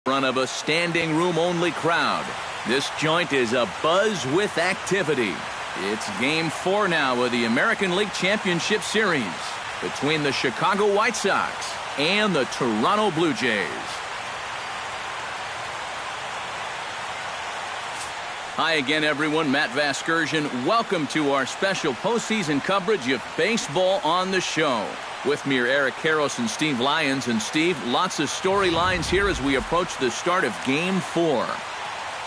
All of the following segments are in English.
Front of a standing room only crowd. This joint is abuzz with activity. It's game 4 now of the American League Championship Series between the Chicago White Sox and the Toronto Blue Jays. Hi again, everyone. Matt Vasgersian. Welcome to our special postseason coverage of baseball on the show. With me are Eric Karros and Steve Lyons. And Steve, lots of storylines here as we approach the start of Game 4.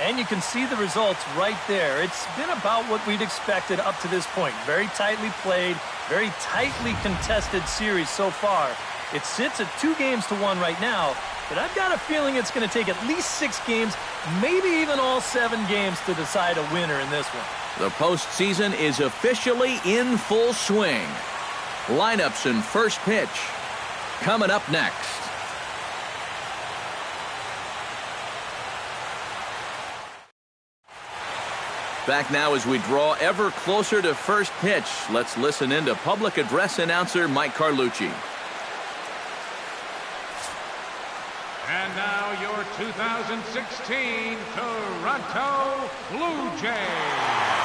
And you can see the results right there. It's been about what we'd expected up to this point. Very tightly played, very tightly contested series so far. It sits at 2-1 right now, but I've got a feeling it's going to take at least 6 games, maybe even all 7 games to decide a winner in this one. The postseason is officially in full swing. Lineups and first pitch coming up next. Back now as we draw ever closer to first pitch. Let's listen in to public address announcer Mike Carlucci. And now your 2016 Toronto Blue Jays.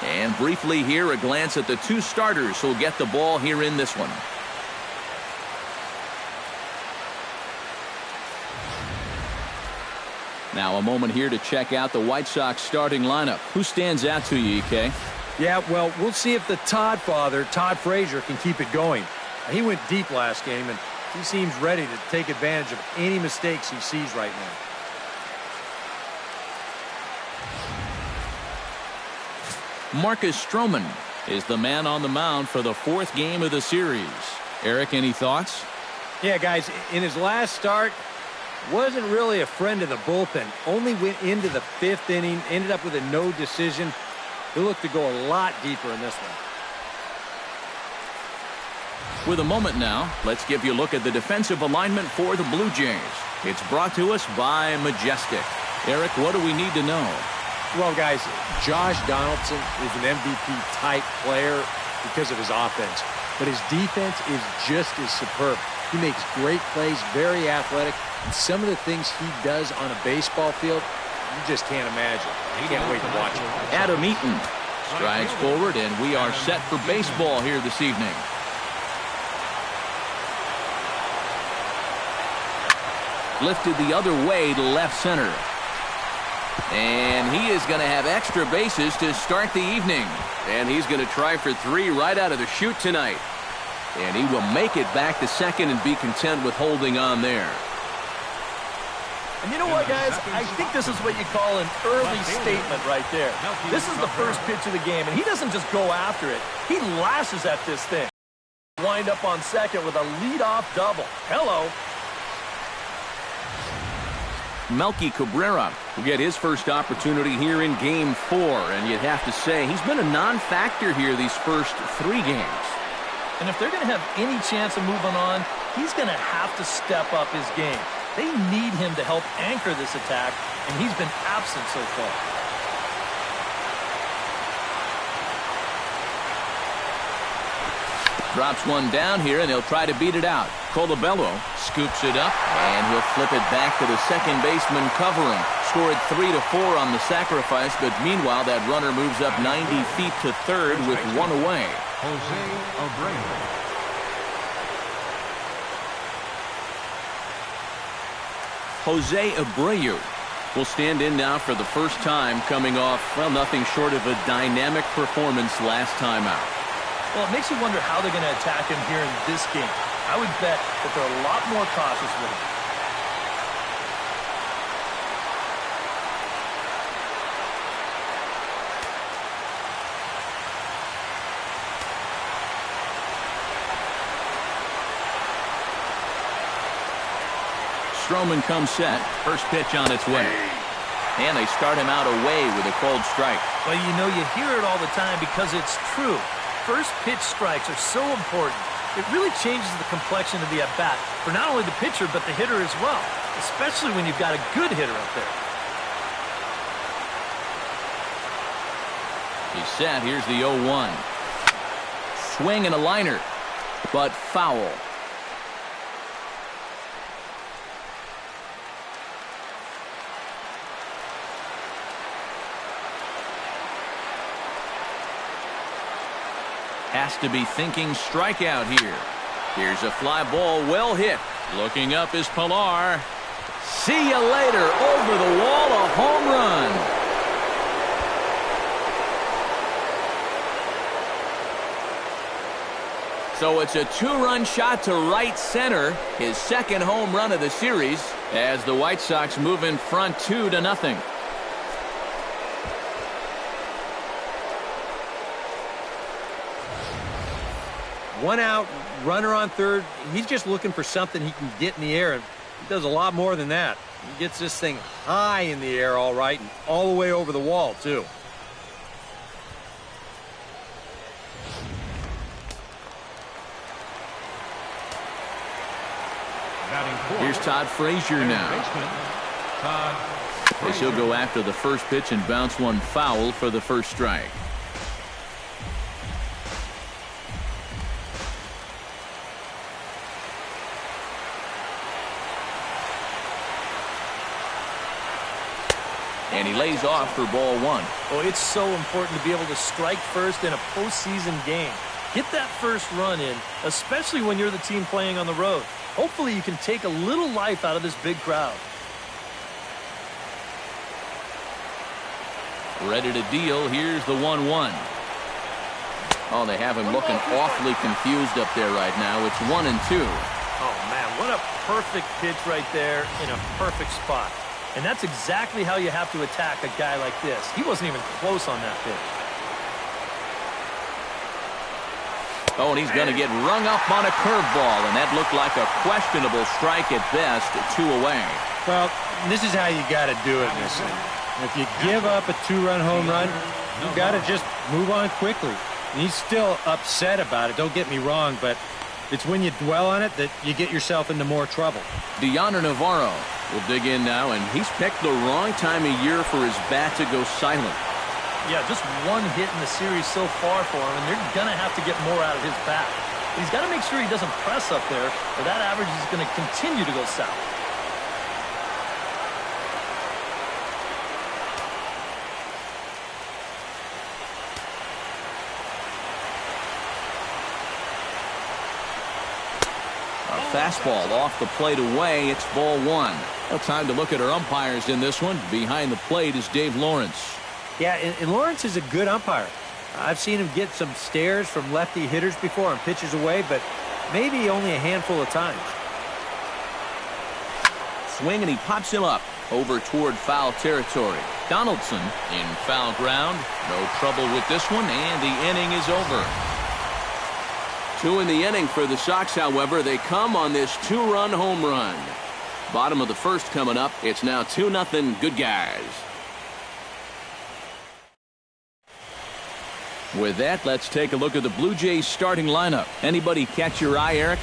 And briefly here, a glance at the 2 starters who'll get the ball here in this one. Now a moment here to check out the White Sox starting lineup. Who stands out to you, EK? Yeah, well, we'll see if the Todd father, Todd Frazier, can keep it going. He went deep last game, and he seems ready to take advantage of any mistakes he sees right now. Marcus Stroman is the man on the mound for the 4th game of the series. Eric, any thoughts? Yeah, guys, in his last start, wasn't really a friend of the bullpen. Only went into the 5th inning, ended up with a no decision. He'll look to go a lot deeper in this one. With a moment now, let's give you a look at the defensive alignment for the Blue Jays. It's brought to us by Majestic. Eric, what do we need to know? Well, guys, Josh Donaldson is an MVP-type player because of his offense. But his defense is just as superb. He makes great plays, very athletic, and some of the things he does on a baseball field, you just can't imagine. I can't wait to watch him. Adam Eaton strides forward, and we are set for baseball here this evening. Lifted the other way to left center. And he is going to have extra bases to start the evening. And he's going to try for 3 right out of the chute tonight. And he will make it back to second and be content with holding on there. And you know what, guys? I think this is what you call an early statement right there. This is the first pitch of the game, and he doesn't just go after it. He lashes at this thing. Wind up on second with a leadoff double. Hello. Melky Cabrera will get his first opportunity here in Game 4. And you'd have to say he's been a non-factor here these first 3 games. And if they're going to have any chance of moving on, he's going to have to step up his game. They need him to help anchor this attack, and he's been absent so far. Drops one down here, and he'll try to beat it out. Colabello scoops it up, and he'll flip it back to the second baseman covering. Scored 3-4 on the sacrifice, but meanwhile that runner moves up 90 feet to third with 1 away. Jose Abreu. Jose Abreu will stand in now for the first time, coming off, well, nothing short of a dynamic performance last time out. Well, it makes you wonder how they're going to attack him here in this game. I would bet that they're a lot more cautious with him. Stroman comes set. First pitch on its way. And they start him out away with a cold strike. Well, you know, you hear it all the time because it's true. First pitch strikes are so important. It really changes the complexion of the at-bat for not only the pitcher but the hitter as well, especially when you've got a good hitter up there. set. Here's the 0-1. Swing and a liner, but foul. Has to be thinking strikeout here. Here's a fly ball, well hit. Looking up is Pilar. See you later. Over the wall, a home run. So it's a two-run shot to right center. His second home run of the series as the White Sox move in front 2-0. One out, runner on third. He's just looking for something he can get in the air, and he does a lot more than that. He gets this thing high in the air all right, and all the way over the wall, too. Here's Todd Frazier now. As he'll go after the first pitch and bounce one foul for the first strike. And he lays off for ball one. Oh, it's so important to be able to strike first in a postseason game. Get that first run in, especially when you're the team playing on the road. Hopefully you can take a little life out of this big crowd. Ready to deal. Here's the 1-1. Oh, they have him looking awfully confused up there right now. It's 1-2. Oh, man, what a perfect pitch right there in a perfect spot. And that's exactly how you have to attack a guy like this. He wasn't even close on that pitch. Oh, and he's going to get rung up on a curveball, and that looked like a questionable strike at best, 2 away. Well, this is how you got to do it in this thing. If you give up a two-run home run, you got to just move on quickly. And he's still upset about it, don't get me wrong, but it's when you dwell on it that you get yourself into more trouble. Deoner Navarro will dig in now, and he's picked the wrong time of year for his bat to go silent. Yeah, just one hit in the series so far for him, and they're going to have to get more out of his bat. He's got to make sure he doesn't press up there, or that average is going to continue to go south. Fastball off the plate away. It's ball one. Well, time to look at our umpires in this one. Behind the plate is Dave Lawrence. Yeah, and Lawrence is a good umpire. I've seen him get some stares from lefty hitters before and pitches away, but maybe only a handful of times. Swing, and he pops him up over toward foul territory. Donaldson in foul ground. No trouble with this one, and the inning is over. 2 in the inning for the Sox, however. They come on this two-run home run. Bottom of the first coming up. It's now 2-0 good guys. With that, let's take a look at the Blue Jays starting lineup. Anybody catch your eye, Eric?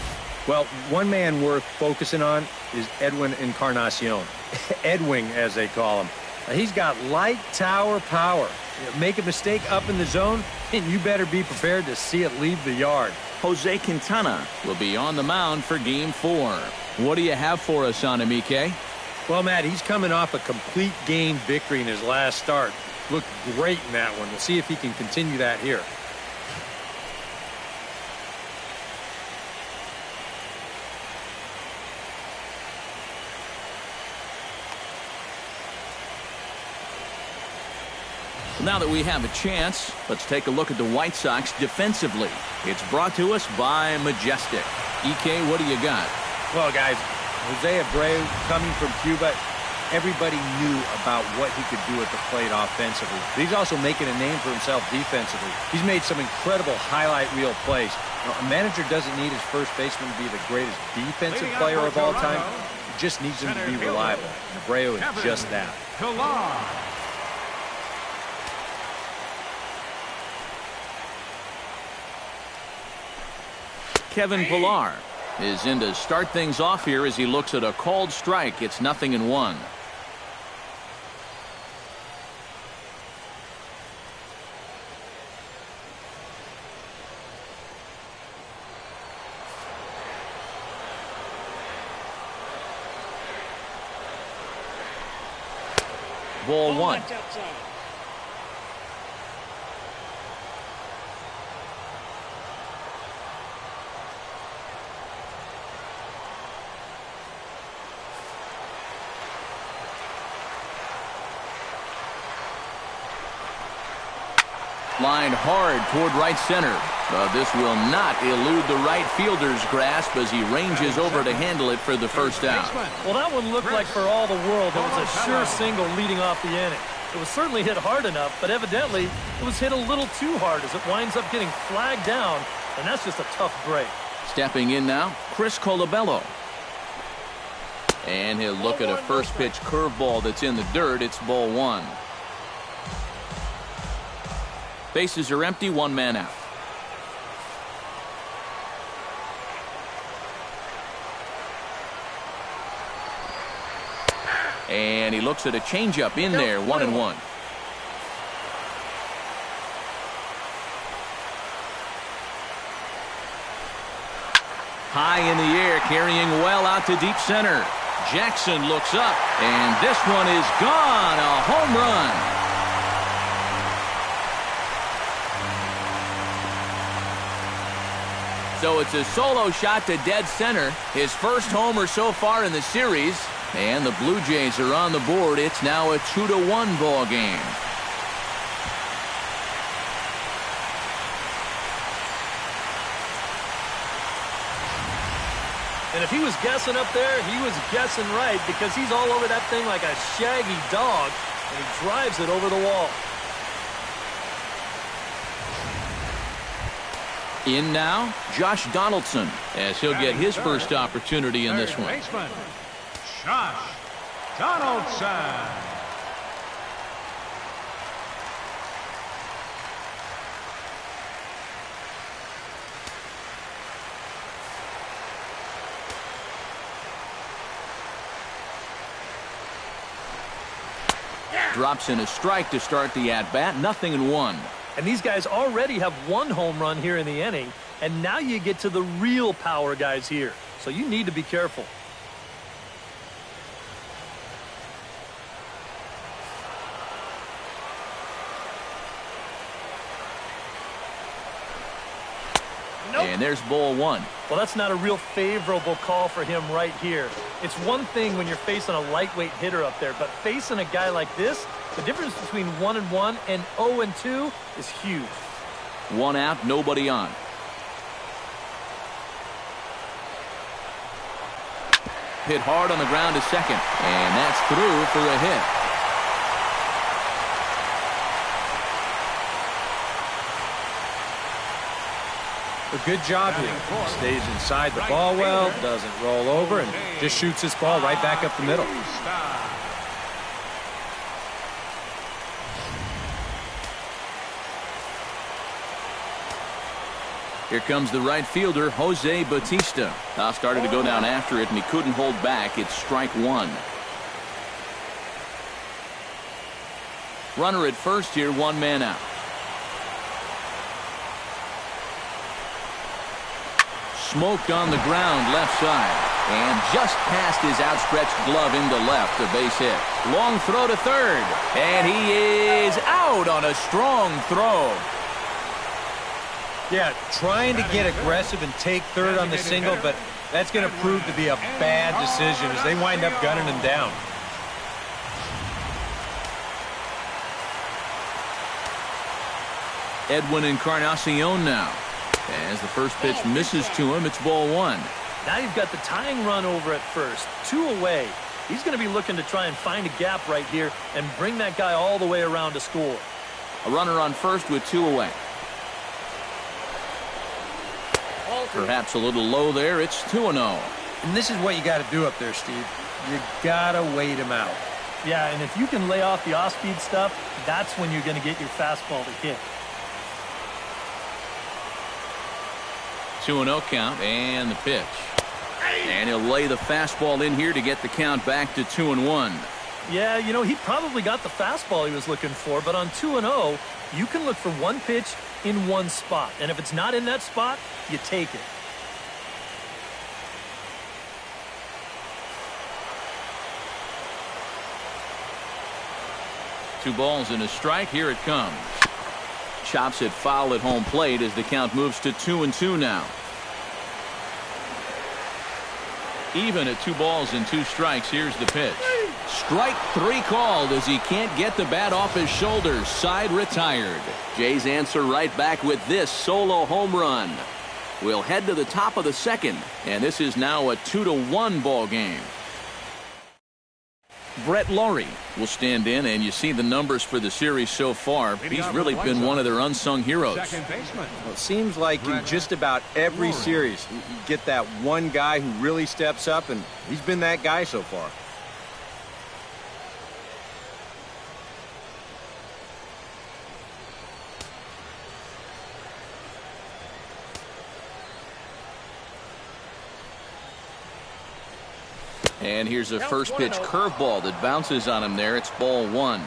Well, one man worth focusing on is Edwin Encarnacion. Edwin, as they call him. He's got light tower power. Make a mistake up in the zone, and you better be prepared to see it leave the yard. Jose Quintana will be on the mound for Game 4. What do you have for us on him, EK? Well, Matt, he's coming off a complete game victory in his last start. Looked great in that one. We'll see if he can continue that here. Now that we have a chance, let's take a look at the White Sox defensively. It's brought to us by Majestic. EK, what do you got? Well, guys, Jose Abreu coming from Cuba, everybody knew about what he could do at the plate offensively. But he's also making a name for himself defensively. He's made some incredible highlight reel plays. Now, a manager doesn't need his first baseman to be the greatest defensive player of all time. He just needs him to be reliable. And Abreu is just that. Kevin Pilar is in to start things off here as he looks at a called strike. It's 0-1. ball one. Lined hard toward right center. But this will not elude the right fielder's grasp as he ranges over to handle it for the first out. Well, that one looked like for all the world it was a sure single leading off the inning. It was certainly hit hard enough, but evidently it was hit a little too hard as it winds up getting flagged down, and that's just a tough break. Stepping in now, Chris Colabello. And he'll look at a first pitch curveball that's in the dirt. It's ball one. Bases are empty, one man out. And he looks at a changeup in there, 1-1. High in the air, carrying well out to deep center. Jackson looks up, and this one is gone. A home run. So it's a solo shot to dead center. His first homer so far in the series. And the Blue Jays are on the board. It's now a 2-1 ball game. And if he was guessing up there, he was guessing right because he's all over that thing like a shaggy dog, and he drives it over the wall. In now, Josh Donaldson, as he'll get his first opportunity in this one. Baseman, Josh Donaldson. Drops in a strike to start the at-bat, 0-1. And these guys already have one home run here in the inning, and now you get to the real power guys here. So you need to be careful. And there's ball one. Well, that's not a real favorable call for him right here. It's one thing when you're facing a lightweight hitter up there, but facing a guy like this, the difference between 1-1 and 0-2 is huge. One out, nobody on. Hit hard on the ground to second, and that's through for a hit. A good job here. Stays inside the ball well, doesn't roll over, and just shoots this ball right back up the middle. Here comes the right fielder, Jose Bautista. Now started to go down after it, and he couldn't hold back. It's strike one. Runner at first here, one man out. Smoked on the ground left side, and just past his outstretched glove into left, a base hit. Long throw to third, and he is out on a strong throw. Yeah, trying to get aggressive and take third on the single, but that's going to prove to be a bad decision as they wind up gunning him down. Edwin Encarnacion now. As the first pitch misses to him, it's ball one. Now you've got the tying run over at first, 2 away. He's going to be looking to try and find a gap right here and bring that guy all the way around to score. A runner on first with 2 away. Perhaps a little low there. It's 2-0. And this is what you got to do up there, Steve. You got to wait him out. Yeah, and if you can lay off the off-speed stuff, that's when you're going to get your fastball to hit. 2-0 count, and the pitch. And he'll lay the fastball in here to get the count back to 2-1. Yeah, you know, he probably got the fastball he was looking for, but on 2-0, you can look for one pitch in one spot. And if it's not in that spot, you take it. 2 balls and a strike. Here it comes. Chops it foul at home plate as the count moves to 2-2 now. Even at 2 balls and 2 strikes. Here's the pitch. Strike 3 called as he can't get the bat off his shoulders. Side retired. Jays answer right back with this solo home run. We'll head to the top of the second, and this is now a 2-1 ball game. Brett Laurie will stand in, and you see the numbers for the series so far. He's really been one of their unsung heroes. Well, it seems like in just about every series, you get that one guy who really steps up, and he's been that guy so far. And here's a first pitch curveball that bounces on him there. It's ball 1.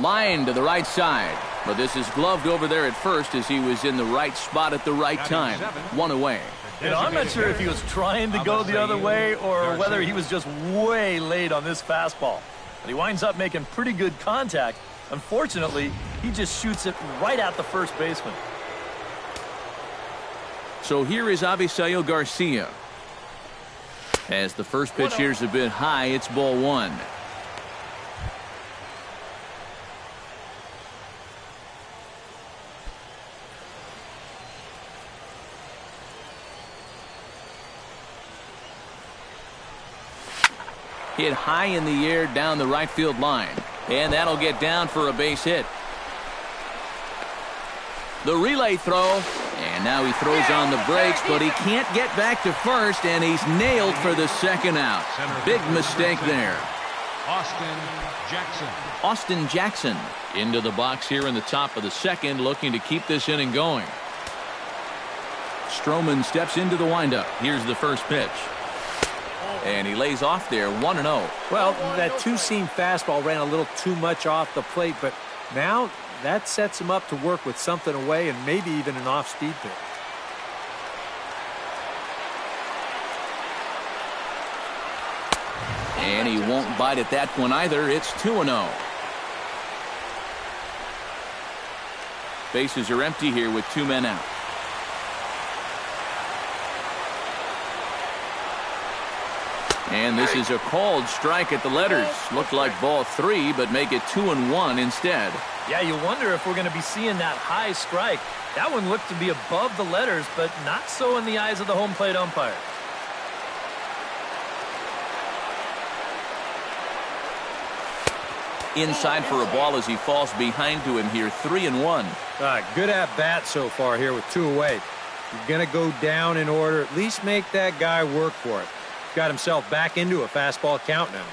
Line to the right side. But this is gloved over there at first as he was in the right spot at the right time. 1 away. I'm not sure if he was trying to go the other way or whether he was just way late on this fastball. But he winds up making pretty good contact. Unfortunately, he just shoots it right at the first baseman. So here is Avisail Garcia. As the first pitch here's a bit high, it's ball 1. Hit high in the air down the right field line. And that'll get down for a base hit. The relay throw. And now he throws on the brakes, but he can't get back to first, and he's nailed for the second out. Big mistake there. Austin Jackson into the box here in the top of the second, looking to keep this inning going. Stroman steps into the windup. Here's the first pitch. And he lays off there, 1-0. Well, that two-seam fastball ran a little too much off the plate, but now that sets him up to work with something away and maybe even an off-speed pitch. And he won't bite at that one either. It's 2-0. Bases are empty here with 2 men out. And this is a called strike at the letters. Looked like ball 3, but make it 2-1 instead. Yeah, you wonder if we're going to be seeing that high strike. That one looked to be above the letters, but not so in the eyes of the home plate umpire. Inside for a ball as he falls behind to him here, 3-1. Good at bat so far here with 2 away. You're going to go down in order. At least make that guy work for it. Got himself back into a fastball count now.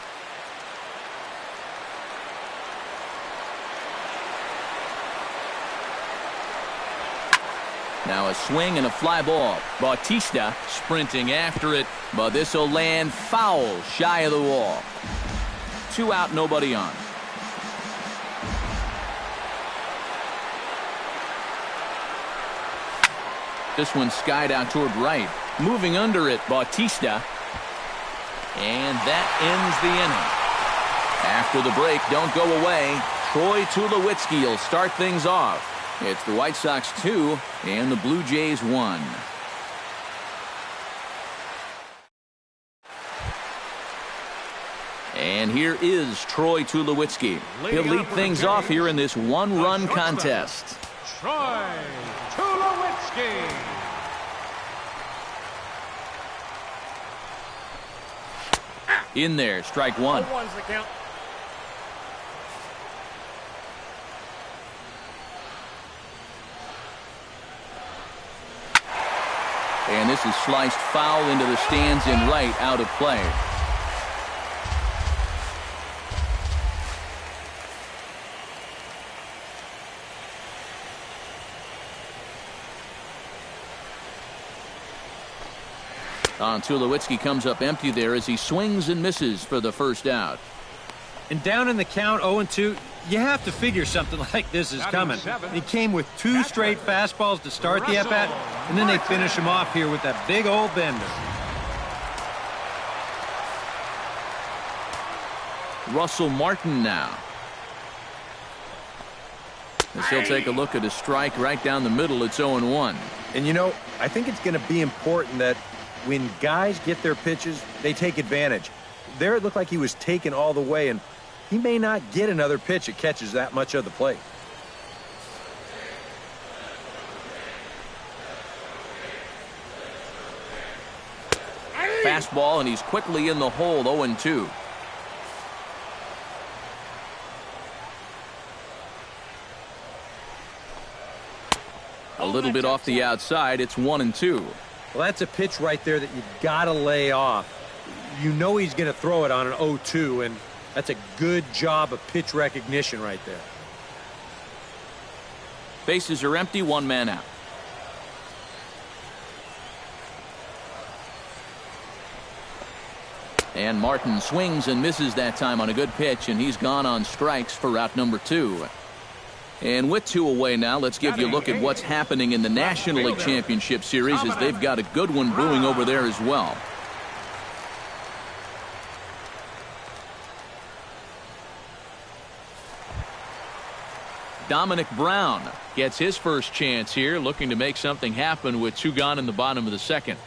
Now a swing and a fly ball. Bautista sprinting after it, but this will land foul shy of the wall. 2 out, nobody on. This one skied out toward right. Moving under it, Bautista. And that ends the inning. After the break, don't go away. Troy Tulowitzki will start things off. It's the White Sox 2 and the Blue Jays 1. And here is Troy Tulowitzki. He'll lead things off here in this 1-run contest. Troy Tulowitzki. In there, strike 1. And this is sliced foul into the stands in right, out of play. Tulowitzki comes up empty there as he swings and misses for the first out. And down in the count 0-2, You have to figure something like this is coming. He came with 2 straight fastballs to start the at-bat, and then they finish him off here with that big old bender. Russell Martin now. As he'll take a look at a strike right down the middle. It's 0-1. And, you know, I think it's going to be important that when guys get their pitches, they take advantage. There it looked like he was taken all the way, and he may not get another pitch that catches that much of the plate. Fastball, and he's quickly in the hole. 0-2. A little bit off the outside. It's 1-2. Well, that's a pitch right there that you got to lay off. You know he's going to throw it on an 0-2, and that's a good job of pitch recognition right there. Bases are empty. 1 man out. And Martin swings and misses that time on a good pitch, and he's gone on strikes for out number 2. And with 2 away now, let's give you a look at what's happening in the National League Championship Series, as they've got a good one brewing over there as well. Dominic Brown gets his first chance here, looking to make something happen with 2 gone in the bottom of the second.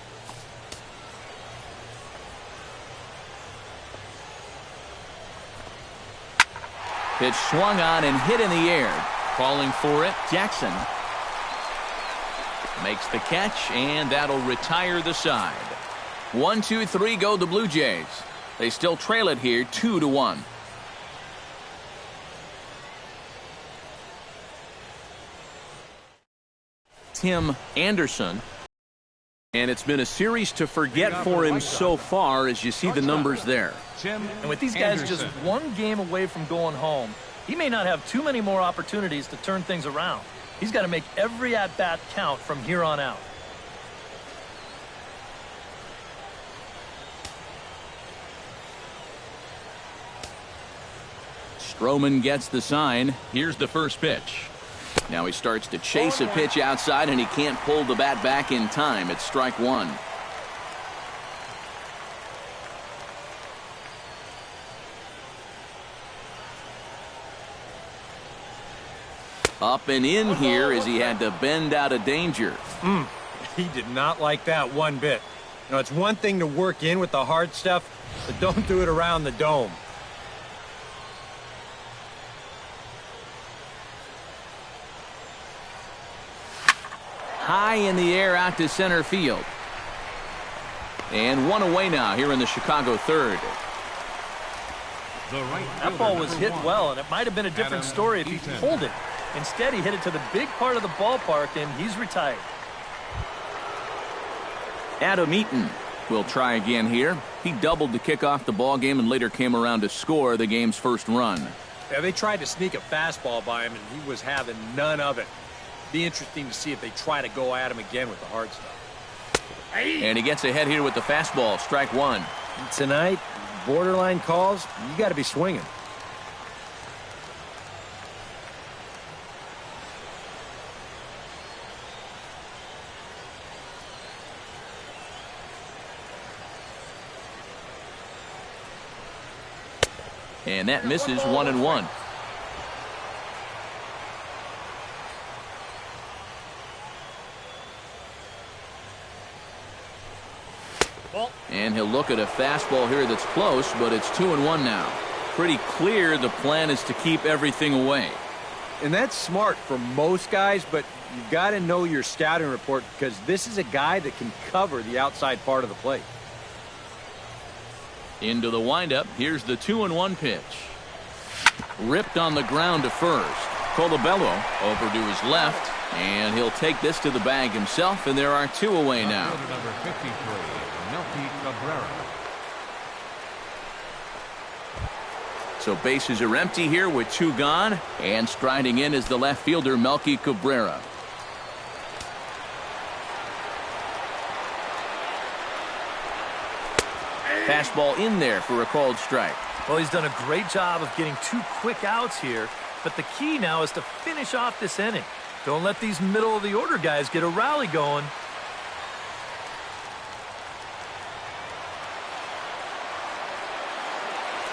Pitch swung on and hit in the air. Calling for it, Jackson. Makes the catch, and that'll retire the side. 1-2-3 go the Blue Jays. They still trail it here 2-1. Tim Anderson. And it's been a series to forget for him so far, as you see the numbers there. And with these guys just 1 game away from going home, he may not have too many more opportunities to turn things around. He's got to make every at-bat count from here on out. Stroman gets the sign. Here's the first pitch. Now he starts to chase a pitch outside, and he can't pull the bat back in time. It's strike 1. Up and in here as he had to bend out of danger. He did not like that one bit. You know, it's one thing to work in with the hard stuff, but don't do it around the dome. High in the air out to center field. And 1 away now here in the Chicago third. That ball was hit well, and it might have been a different story if he pulled it. Instead, he hit it to the big part of the ballpark, and he's retired. Adam Eaton will try again here. He doubled to kick off the ball game and later came around to score the game's first run. Yeah, they tried to sneak a fastball by him, and he was having none of it. Be interesting to see if they try to go at him again with the hard stuff. And he gets ahead here with the fastball. Strike 1. Tonight, borderline calls, you got to be swinging. And that misses. 1-1. And he'll look at a fastball here that's close, but it's 2-1 now. Pretty clear the plan is to keep everything away. And that's smart for most guys, but you've got to know your scouting report, because this is a guy that can cover the outside part of the plate. Into the windup. Here's the 2-1 pitch. Ripped on the ground to first. Colabello over to his left, and he'll take this to the bag himself, and there are 2 away now. Number 53, Melky Cabrera. So bases are empty here with 2 gone, and striding in is the left fielder Melky Cabrera. Fastball in there for a called strike. Well, he's done a great job of getting 2 quick outs here. But the key now is to finish off this inning. Don't let these middle-of-the-order guys get a rally going.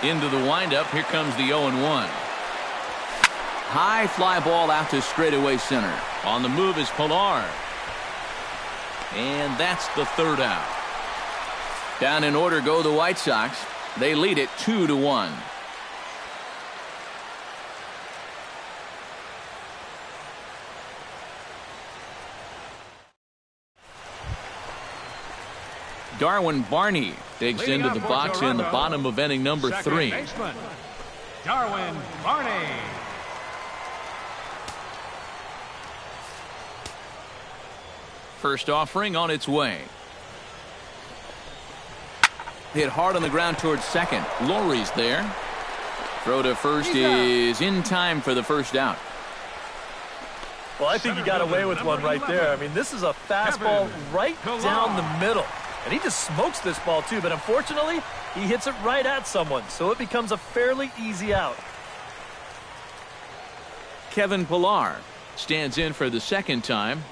Into the windup. Here comes the 0-1. High fly ball out to straightaway center. On the move is Pilar. And that's the third out. Down in order go the White Sox. They lead it 2-1. Darwin Barney digs Leading into up the for box in the Toronto, bottom of inning number 3. baseman, Darwin Barney. First offering on its way. Hit hard on the ground towards second. Lowry's there. Throw to first is in time for the first out. Well, I think he got away with one right there. I mean, this is a fastball right down the middle. And he just smokes this ball, too. But unfortunately, he hits it right at someone. So it becomes a fairly easy out. Kevin Pilar stands in for the second time.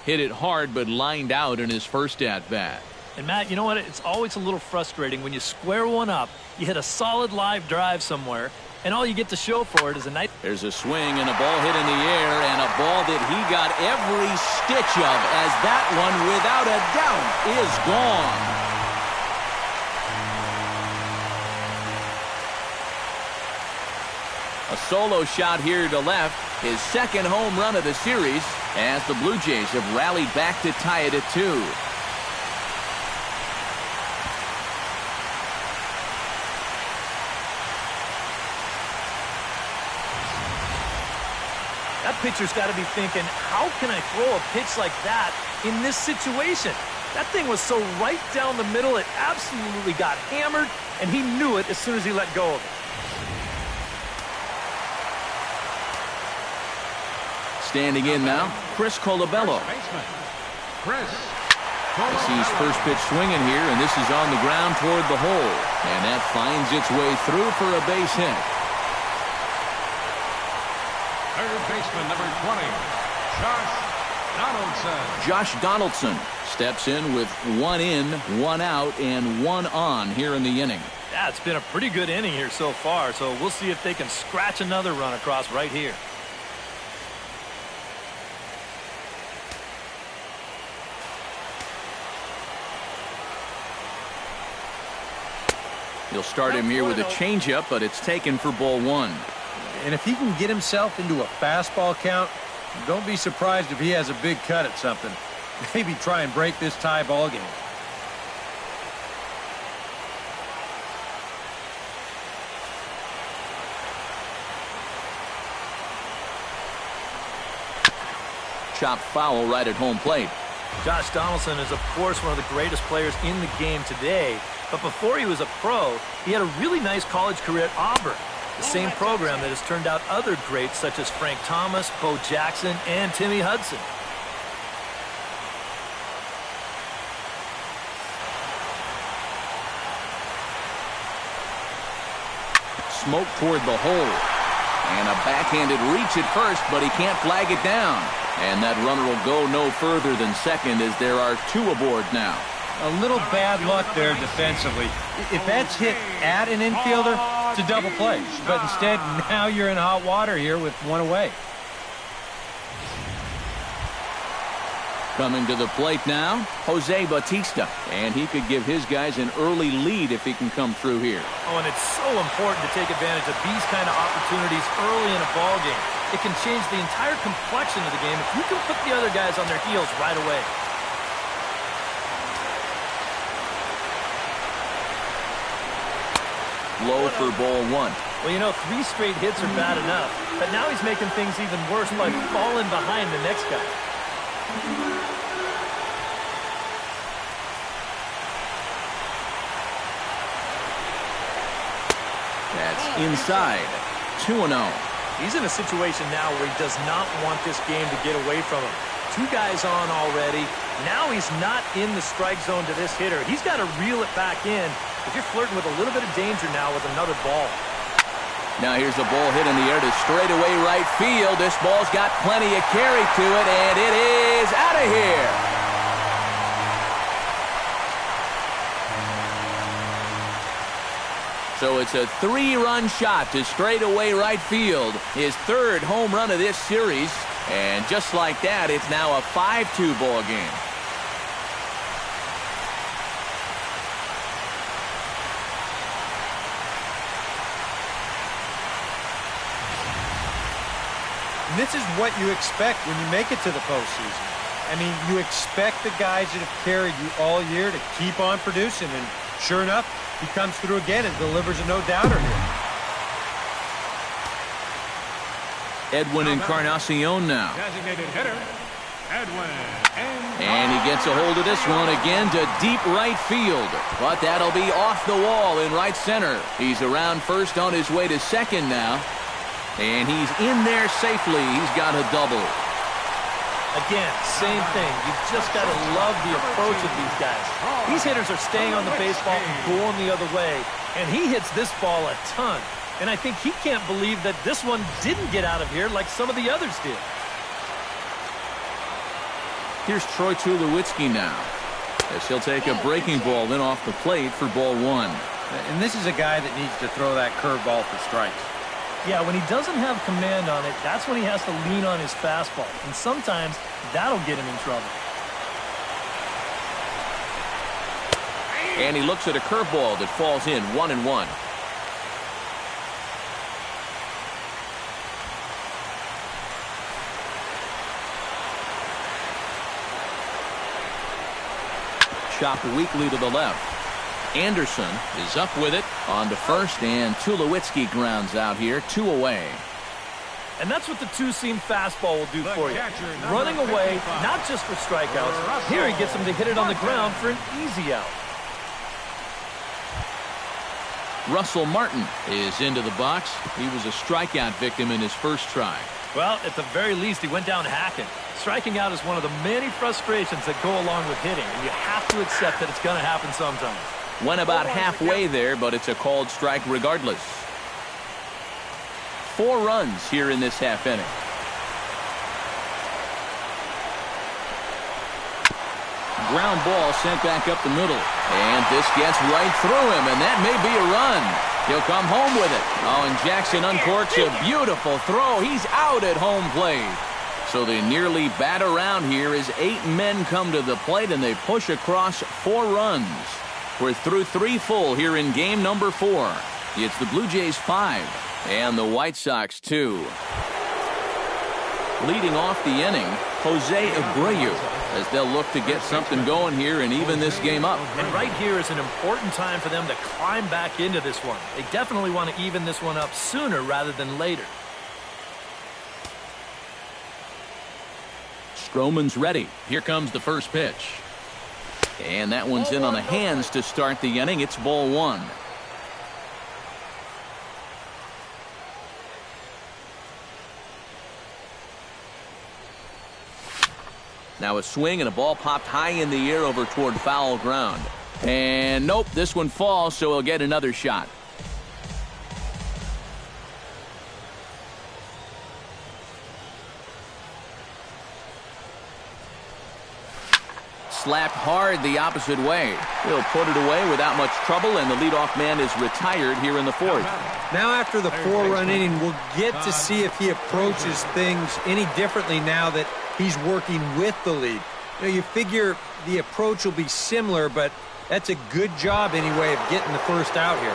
Hit it hard, but lined out in his first at-bat. And, Matt, you know what? It's always a little frustrating when you square one up, you hit a solid live drive somewhere, and all you get to show for it is a nice... There's a swing and a ball hit in the air, and a ball that he got every stitch of, as that one, without a doubt, is gone. A solo shot here to left, his second home run of the series, as the Blue Jays have rallied back to tie it at 2. That pitcher's got to be thinking, how can I throw a pitch like that in this situation? That thing was so right down the middle, it absolutely got hammered, and he knew it as soon as he let go of it. Standing in now, Chris Colabello. Sees first pitch swinging here, and this is on the ground toward the hole. And that finds its way through for a base hit. Third baseman, number 20, Josh Donaldson. Josh Donaldson steps in with 1 in, 1 out, and 1 on here in the inning. Yeah, it's been a pretty good inning here so far, so we'll see if they can scratch another run across right here. He'll start him here with a changeup, but it's taken for ball 1. And if he can get himself into a fastball count, don't be surprised if he has a big cut at something. Maybe try and break this tie ball game. Chopped foul right at home plate. Josh Donaldson is, of course, one of the greatest players in the game today. But before he was a pro, he had a really nice college career at Auburn, the same program that has turned out other greats such as Frank Thomas, Bo Jackson, and Timmy Hudson. Smoke toward the hole. And a backhanded reach at first, but he can't flag it down. And that runner will go no further than second as there are 2 aboard now. A little bad luck there defensively. If that's hit at an infielder, it's a double play. But instead, now you're in hot water here with 1 away. Coming to the plate now, Jose Bautista. And he could give his guys an early lead if he can come through here. Oh, and it's so important to take advantage of these kind of opportunities early in a ball game. It can change the entire complexion of the game if you can put the other guys on their heels right away. Low for ball 1. Well, you know, 3 straight hits are bad enough, but now he's making things even worse by falling behind the next guy. That's inside. 2-0. He's in a situation now where he does not want this game to get away from him. 2 guys on already. Now he's not in the strike zone to this hitter. He's got to reel it back in if you're flirting with a little bit of danger now with another ball. Now here's a ball hit in the air to straightaway right field. This ball's got plenty of carry to it, and it is out of here. So it's a 3-run shot to straightaway right field. His 3rd home run of this series. And just like that, it's now a 5-2 ball game. And this is what you expect when you make it to the postseason. I mean, you expect the guys that have carried you all year to keep on producing. And sure enough, he comes through again and delivers a no-doubter here. Edwin Encarnacion now. Designated hitter, Edwin. And he gets a hold of this one again to deep right field. But that'll be off the wall in right center. He's around first on his way to second now. And he's in there safely. He's got a double. Again, same thing. You've just got to love the approach of these guys. These hitters are staying on the baseball and going the other way. And he hits this ball a ton. And I think he can't believe that this one didn't get out of here like some of the others did. Here's Troy Tulowitzki now, as he'll take a breaking ball in off the plate for ball 1. And this is a guy that needs to throw that curveball for strikes. Yeah, when he doesn't have command on it, that's when he has to lean on his fastball. And sometimes that'll get him in trouble. And he looks at a curveball that falls in 1-1. Chopped weakly to the left. Anderson is up with it on to first, and Tulowitzki grounds out here, 2 away. And that's what the two-seam fastball will do for you. Running away, not just for strikeouts. Here he gets him to hit it on the ground for an easy out. Russell Martin is into the box. He was a strikeout victim in his first try. Well, at the very least, he went down hacking. Striking out is one of the many frustrations that go along with hitting, and you have to accept that it's going to happen sometimes. Went about halfway there, but it's a called strike regardless. 4 runs here in this half inning. Ground ball sent back up the middle. And this gets right through him, and that may be a run. He'll come home with it. Oh, and Jackson uncorks a beautiful throw. He's out at home plate. So they nearly bat around here as 8 men come to the plate, and they push across 4 runs. We're through 3 full here in game number 4. It's the Blue Jays 5 and the White Sox 2. Leading off the inning, Jose Abreu, as they'll look to get something going here and even this game up. And right here is an important time for them to climb back into this one. They definitely want to even this one up sooner rather than later. Stroman's ready. Here comes the first pitch. And that one's in on the hands to start the inning. It's ball 1. Now a swing and a ball popped high in the air over toward foul ground. And nope, this one falls, so he'll get another shot. Slapped hard the opposite way. He'll put it away without much trouble, and the leadoff man is retired here in the 4th. Now after the 4-run inning, we'll get to see if he approaches things any differently now that he's working with the lead. You know, you figure the approach will be similar, but that's a good job anyway of getting the first out here.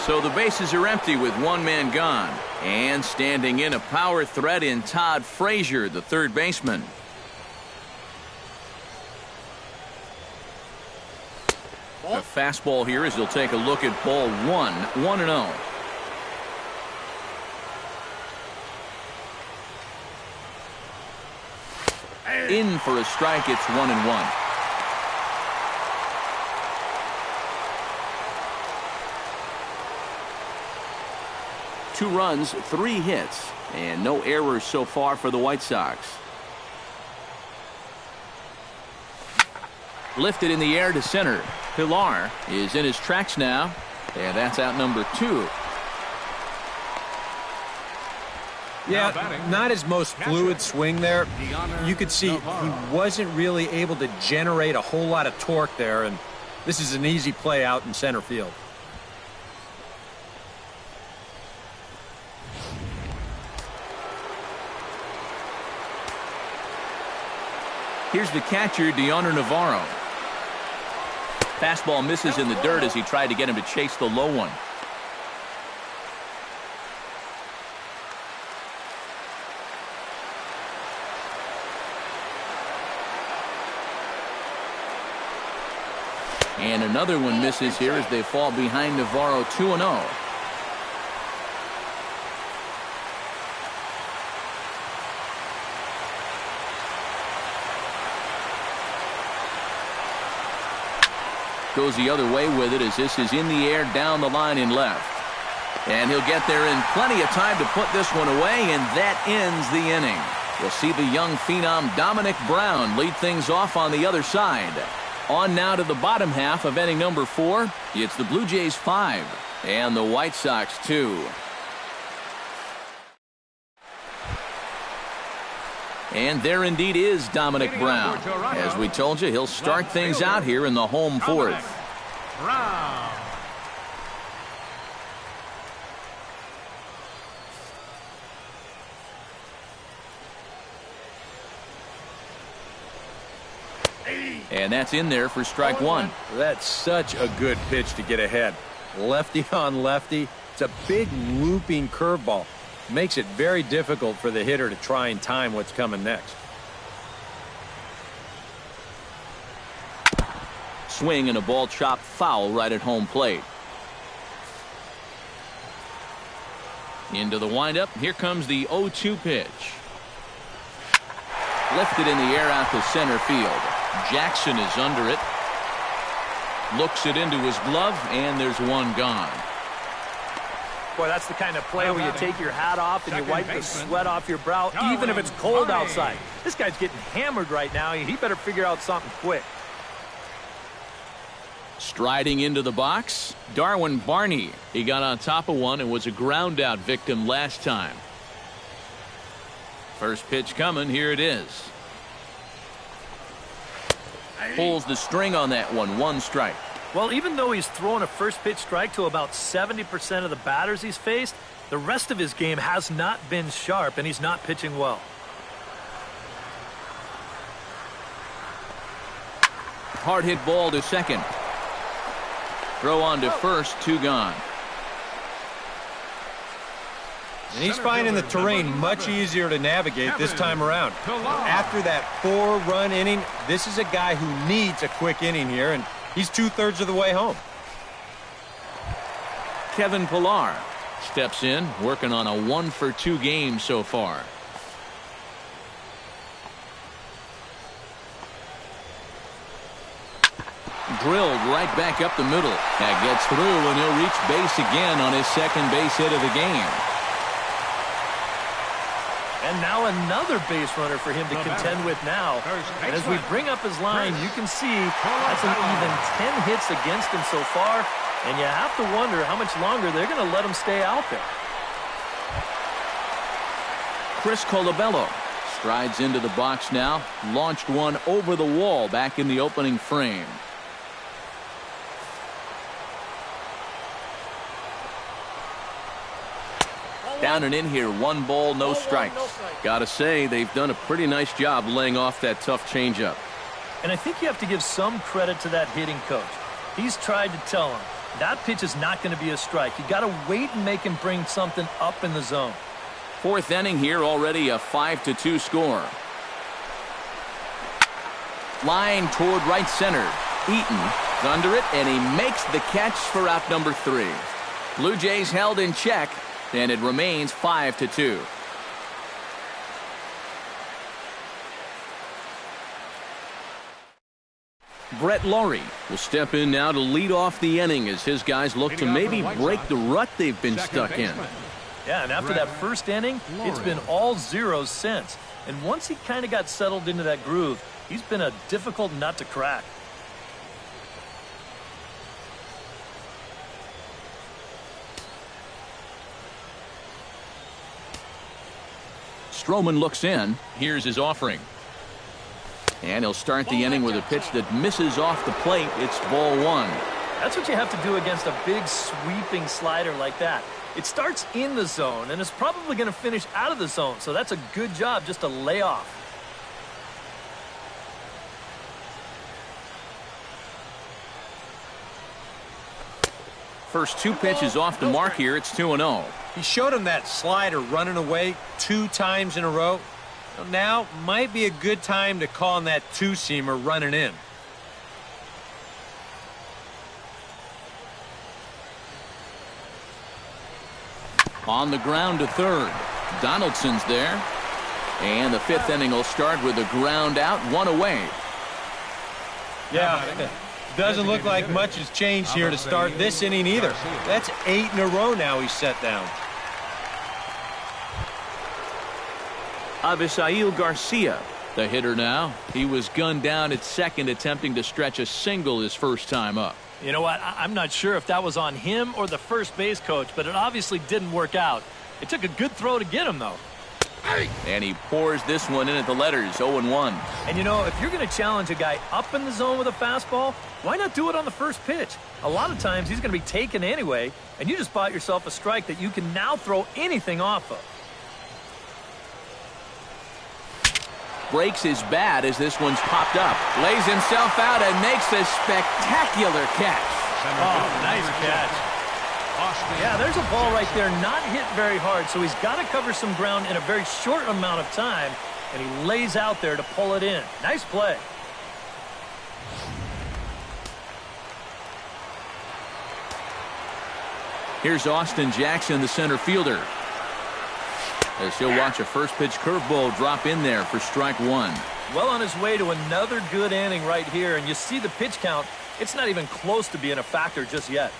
So the bases are empty with 1 man gone. And standing in a power threat in Todd Frazier, the third baseman. A fastball here as he'll take a look at ball 1, 1-0. In for a strike, it's 1-1. Two runs, 3 hits, and no errors so far for the White Sox. Lifted in the air to center. Pilar is in his tracks now. And that's out number 2. Yeah, not his most fluid swing there. You could see he wasn't really able to generate a whole lot of torque there, and this is an easy play out in center field. Here's the catcher, Deoner Navarro. Fastball misses in the dirt as he tried to get him to chase the low one. And another one misses here as they fall behind Navarro 2-0. Goes the other way with it as this is in the air down the line in left. And he'll get there in plenty of time to put this one away, and that ends the inning. We'll see the young phenom Dominic Brown lead things off on the other side. On now to the bottom half of inning number 4. It's the Blue Jays 5 and the White Sox 2. And there indeed is Dominic Brown. As we told you, he'll start things out here in the home 4th. Brown. And that's in there for strike 1. That's such a good pitch to get ahead. Lefty on lefty. It's a big looping curveball. Makes it very difficult for the hitter to try and time what's coming next. Swing and a ball chopped foul right at home plate. Into the windup. Here comes the 0-2 pitch. Lifted in the air out to center field. Jackson is under it. Looks it into his glove, and there's one gone. Boy, that's the kind of play where you take your hat off and you wipe the sweat off your brow, even if it's cold outside. This guy's getting hammered right now. He better figure out something quick. Striding into the box, Darwin Barney. He got on top of one and was a ground out victim last time. First pitch coming. Here it is. Pulls the string on that one. 1 strike. Well, even though he's thrown a first pitch strike to about 70% of the batters he's faced, the rest of his game has not been sharp, and he's not pitching well. Hard hit ball to second. Throw on to first. 2 gone. And he's finding the terrain much easier to navigate this time around. After that 4-run inning, this is a guy who needs a quick inning here, and he's 2/3 of the way home. Kevin Pillar steps in, working on a 1-for-2 game so far. Drilled right back up the middle. That gets through, and he'll reach base again on his second base hit of the game. And now another base runner for him to contend with now. And as we bring up his line, you can see that's an even 10 hits against him so far. And you have to wonder how much longer they're going to let him stay out there. Chris Colabello strides into the box now. Launched one over the wall back in the opening frame. Down and in here, 1 ball, no strikes. Gotta say, they've done a pretty nice job laying off that tough changeup. And I think you have to give some credit to that hitting coach. He's tried to tell him, that pitch is not going to be a strike. You got to wait and make him bring something up in the zone. 4th inning here, already a 5-2 score. Line toward right center. Eaton under it, and he makes the catch for out number 3. Blue Jays held in check, and it remains 5-2. Brett Laurie will step in now to lead off the inning as his guys look to maybe break the rut they've been stuck in. Yeah, and after that first inning, it's been all zeros since. And once he kind of got settled into that groove, he's been a difficult nut to crack. Stroman looks in. Here's his offering. And he'll start the inning with a pitch that misses off the plate. It's ball one. That's what you have to do against a big sweeping slider like that. It starts in the zone and is probably going to finish out of the zone. So that's a good job just to lay off. First two pitches off the mark here. It's 2-0. He showed him that slider running away 2 times in a row. Now might be a good time to call on that two-seamer running in. On the ground to third. Donaldson's there. And the 5th inning will start with a ground out, 1 away. Yeah, doesn't look like much has changed here to start this inning either. That's 8 in a row now he's set down. Avisail Garcia, the hitter now. He was gunned down at second, attempting to stretch a single his first time up. You know what? I'm not sure if that was on him or the first base coach, but it obviously didn't work out. It took a good throw to get him, though. And he pours this one in at the letters, 0-1. And, you know, if you're going to challenge a guy up in the zone with a fastball, why not do it on the first pitch? A lot of times he's going to be taken anyway, and you just bought yourself a strike that you can now throw anything off of. Breaks his bat as this one's popped up. Lays himself out and makes a spectacular catch. Oh, nice catch. Yeah, there's a ball right there, not hit very hard, so he's got to cover some ground in a very short amount of time, and he lays out there to pull it in. Nice play. Here's Austin Jackson, the center fielder, as he'll watch a first pitch curveball drop in there for strike 1. Well on his way to another good inning right here, and you see the pitch count. It's not even close to being a factor just yet.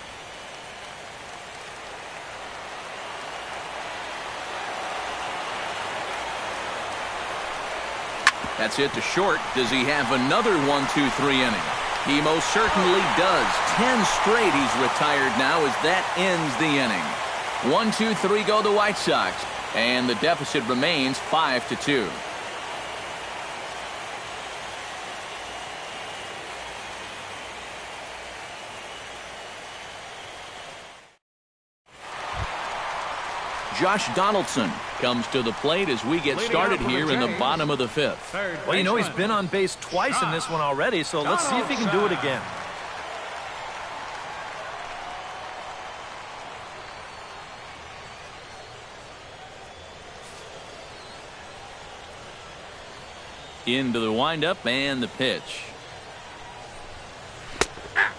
That's it to short. Does he have another 1-2-3 inning? He most certainly does. 10 straight he's retired now as that ends the inning. 1-2-3 go the White Sox, and the deficit remains 5-2. Josh Donaldson comes to the plate as we get started here in the bottom of the 5th. Well, you know, he's been on base twice in this one already, so let's see if he can do it again. Into the windup and the pitch.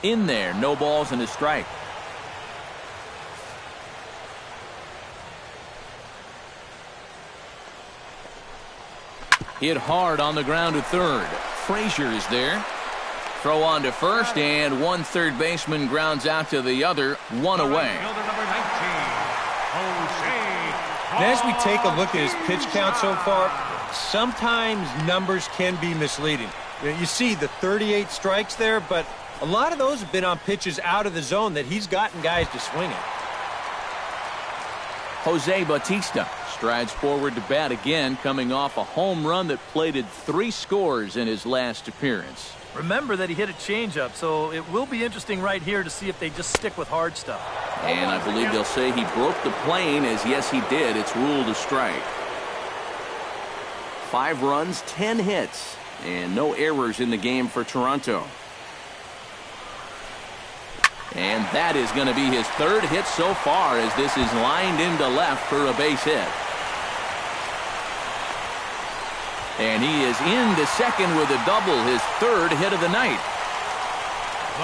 In there, no balls and a strike. Hit hard on the ground to third. Frazier is there. Throw on to first, and one third baseman grounds out to the other, 1 away. And as we take a look at his pitch count so far, sometimes numbers can be misleading. You see the 38 strikes there, but a lot of those have been on pitches out of the zone that he's gotten guys to swing at. Jose Bautista strides forward to bat again, coming off a home run that plated 3 scores in his last appearance. Remember that he hit a changeup, so it will be interesting right here to see if they just stick with hard stuff. And I believe they'll say he broke the plane, as yes he did. It's ruled a strike. 5 runs, 10 hits, and no errors in the game for Toronto. And that is going to be his 3rd hit so far, as this is lined into left for a base hit. And he is into second with a double, his 3rd hit of the night.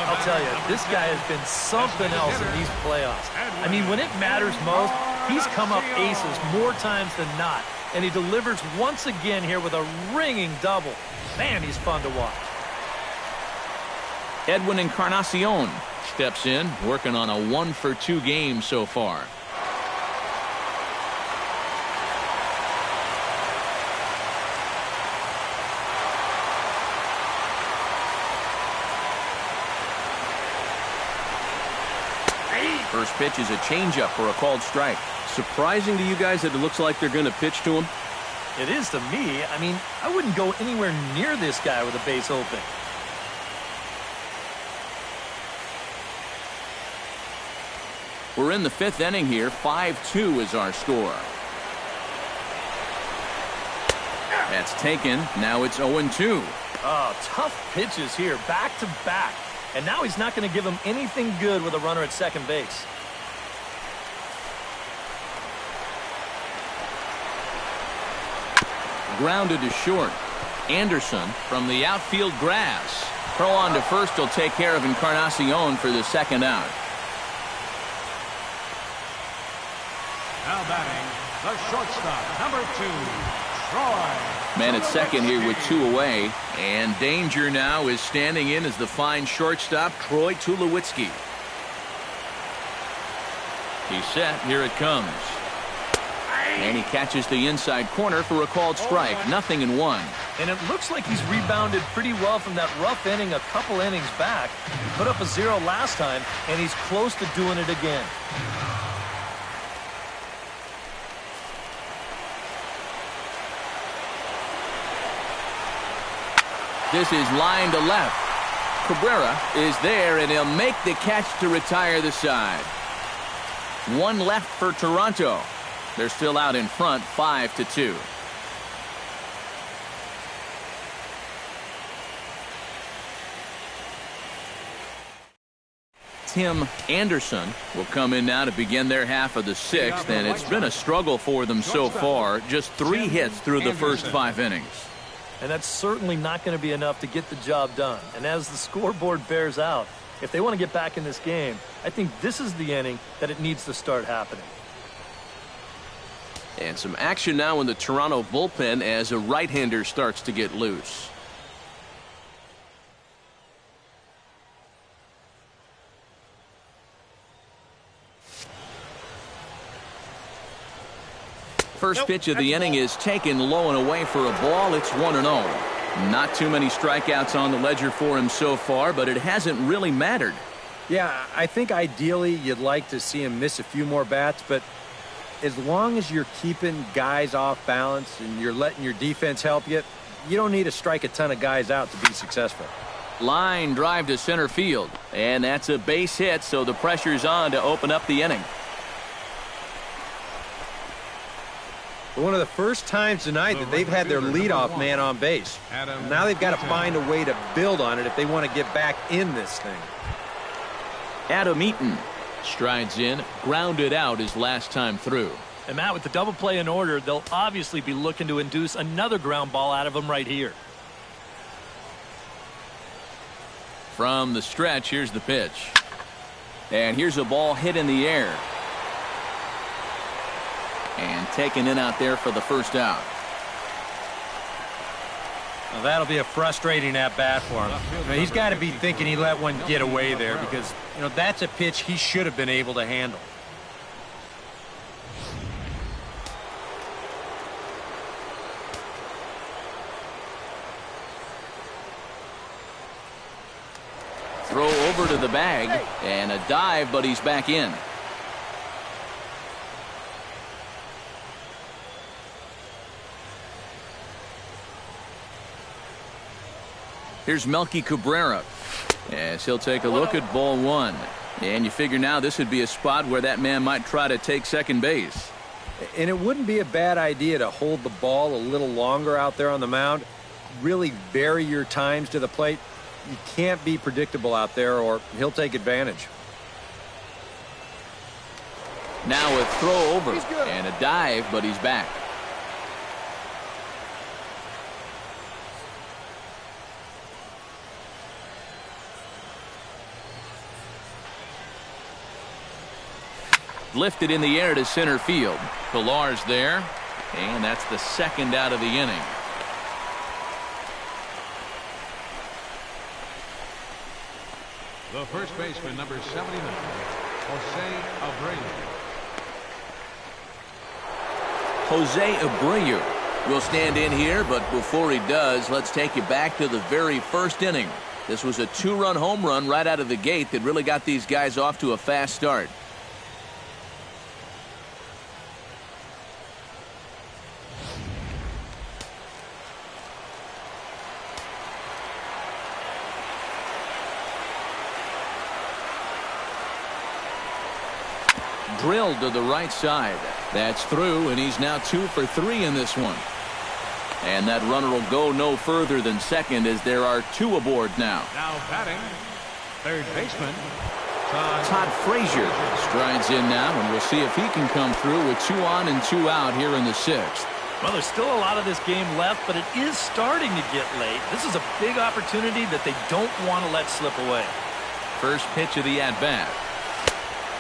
I'll tell you, this guy has been something else in these playoffs. I mean, when it matters most, he's come up aces more times than not. And he delivers once again here with a ringing double. Man, he's fun to watch. Edwin Encarnacion steps in, working on a 1-for-2 game so far. First pitch is a changeup for a called strike. Surprising to you guys that it looks like they're going to pitch to him? It is to me. I mean, I wouldn't go anywhere near this guy with a base open. We're in the 5th inning here. 5-2 is our score. That's taken. Now it's 0-2. Oh, tough pitches here, back to back. And now he's not going to give him anything good with a runner at second base. Grounded to short. Anderson from the outfield grass. Throw on to first will take care of Encarnacion for the second out. Now batting, the shortstop, number 2, Troy. Man at second here with 2 away. And danger now is standing in as the fine shortstop, Troy Tulowitzki. He's set. Here it comes. And he catches the inside corner for a called strike. 0-1. And it looks like he's rebounded pretty well from that rough inning a couple innings back. He put up a 0 last time, and he's close to doing it again. This is line to left. Cabrera is there, and he'll make the catch to retire the side. 1 left for Toronto. They're still out in front, 5-2. Tim Anderson will come in now to begin their half of the 6th, and it's been a struggle for them so far. Just 3 hits through the first 5 innings. And that's certainly not going to be enough to get the job done. And as the scoreboard bears out, if they want to get back in this game, I think this is the inning that it needs to start happening. And some action now in the Toronto bullpen as a right-hander starts to get loose. First pitch of the inning is taken low and away for a ball. It's 1-0. Not too many strikeouts on the ledger for him so far, but it hasn't really mattered. Yeah, I think ideally you'd like to see him miss a few more bats, but as long as you're keeping guys off balance and you're letting your defense help you, you don't need to strike a ton of guys out to be successful. Line drive to center field, and that's a base hit, so the pressure's on to open up the inning. One of the first times tonight that they've had their leadoff man on base. Now they've got to find a way to build on it if they want to get back in this thing. Adam Eaton strides in, grounded out his last time through. And Matt, with the double play in order, they'll obviously be looking to induce another ground ball out of him right here. From the stretch, here's the pitch. And here's a ball hit in the air. And taken in out there for the first out. Well, that'll be a frustrating at-bat for him. I mean, he's got to be thinking he let one get away there because, you know, that's a pitch he should have been able to handle. Throw over to the bag and a dive, but he's back in. Here's Melky Cabrera as he'll take a look at ball 1. And you figure now this would be a spot where that man might try to take second base. And it wouldn't be a bad idea to hold the ball a little longer out there on the mound. Really vary your times to the plate. You can't be predictable out there or he'll take advantage. Now a throw over and a dive, but he's back. Lifted in the air to center field. Pilar's there, and that's the second out of the inning. The first baseman, number 79, Jose Abreu. Jose Abreu will stand in here, but before he does, let's take you back to the very first inning. This was a 2-run home run right out of the gate that really got these guys off to a fast start. drilled to the right side. That's through, and he's now 2 for 3 in this one. And that runner will go no further than second as there are 2 aboard now. Now batting, third baseman, Todd Frazier strides in now, and we'll see if he can come through with 2 on and 2 out here in the 6th. Well, there's still a lot of this game left, but it is starting to get late. This is a big opportunity that they don't want to let slip away. First pitch of the at-bat.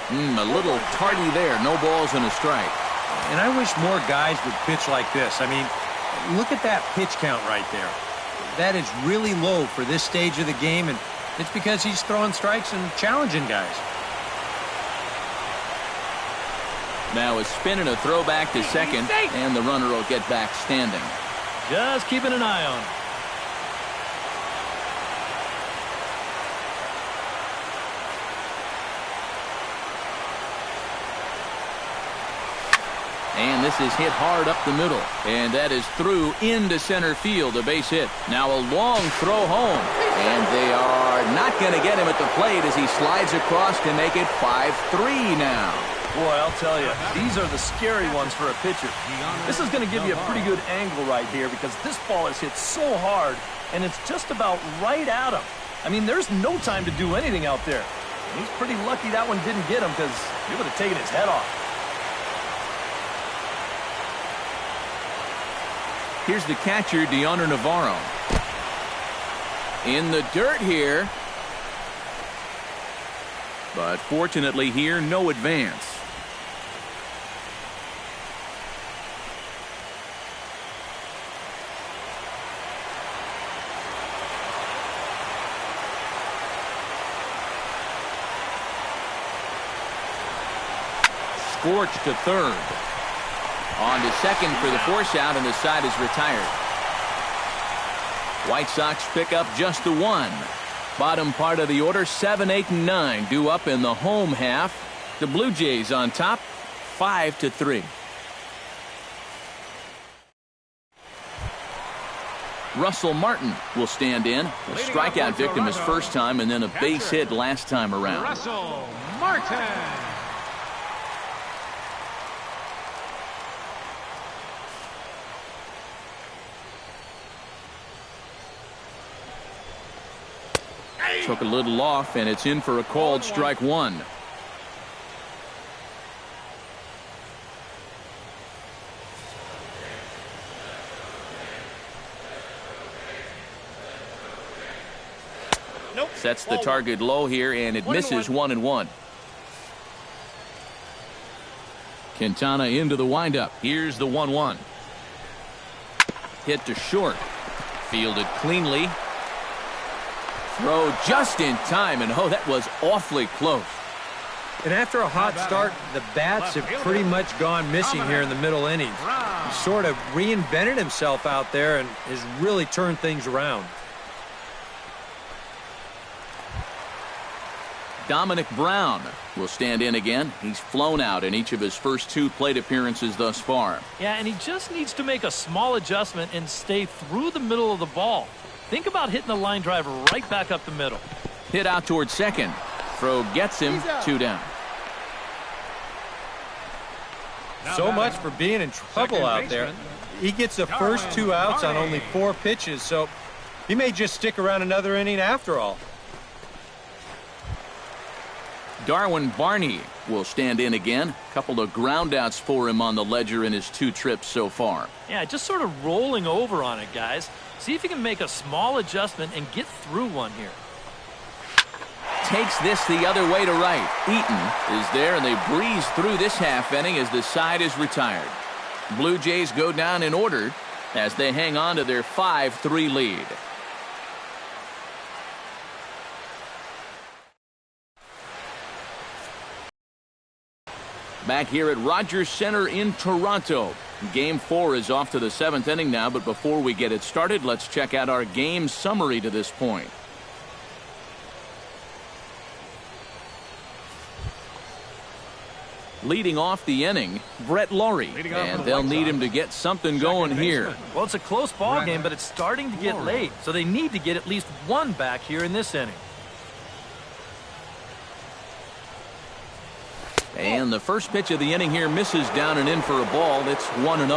A little tardy there. No balls and a strike. And I wish more guys would pitch like this. I mean, look at that pitch count right there. That is really low for this stage of the game, and it's because he's throwing strikes and challenging guys. Now a spin and a throw back to second, and the runner will get back standing. Just keeping an eye on him. And this is hit hard up the middle. And that is through into center field, a base hit. Now a long throw home. And they are not going to get him at the plate as he slides across to make it 5-3 now. Boy, I'll tell you, these are the scary ones for a pitcher. This is going to give you a pretty good angle right here because this ball is hit so hard, and it's just about right at him. I mean, there's no time to do anything out there. And he's pretty lucky that one didn't get him because he would have taken his head off. Here's the catcher, Deoner Navarro. In the dirt here. But fortunately here, no advance. Scorched to third. On to second for the force out, and the side is retired. White Sox pick up just the 1. Bottom part of the order, 7, 8, and 9 due up in the home half. The Blue Jays on top, 5-3. Russell Martin will stand in. A strikeout victim his first time, and then a base hit last time around. Russell Martin. Took a little off, and it's in for a called strike 1. Nope. Sets the target low here, and it misses 1-1. Quintana into the windup. Here's the 1-1. Hit to short. Fielded cleanly. Throw just in time, and oh, that was awfully close. And after a hot start, the bats have pretty much gone missing here in the middle innings. He sort of reinvented himself out there and has really turned things around. Dominic Brown will stand in again. He's flown out in each of his first 2 plate appearances thus far. Yeah, and he just needs to make a small adjustment and stay through the middle of the ball. Think about hitting the line drive right back up the middle. Hit out towards second. Throw gets him 2 down. So much for being in trouble out there. He gets the first 2 outs on only 4 pitches, so he may just stick around another inning after all. Darwin Barney will stand in again. A couple of groundouts for him on the ledger in his 2 trips so far. Yeah, just sort of rolling over on it, guys. See if you can make a small adjustment and get through one here. Takes this the other way to right. Eaton is there, and they breeze through this half inning as the side is retired. Blue Jays go down in order as they hang on to their 5-3 lead. Back here at Rogers Center in Toronto. Game 4 is off to the 7th inning now, but before we get it started, let's check out our game summary to this point. Leading off the inning, Brett Laurie, and they'll need him to get something going here. Well, it's a close ball game, but it's starting to get late, so they need to get at least 1 back here in this inning. And the first pitch of the inning here misses down and in for a ball. It's 1-0.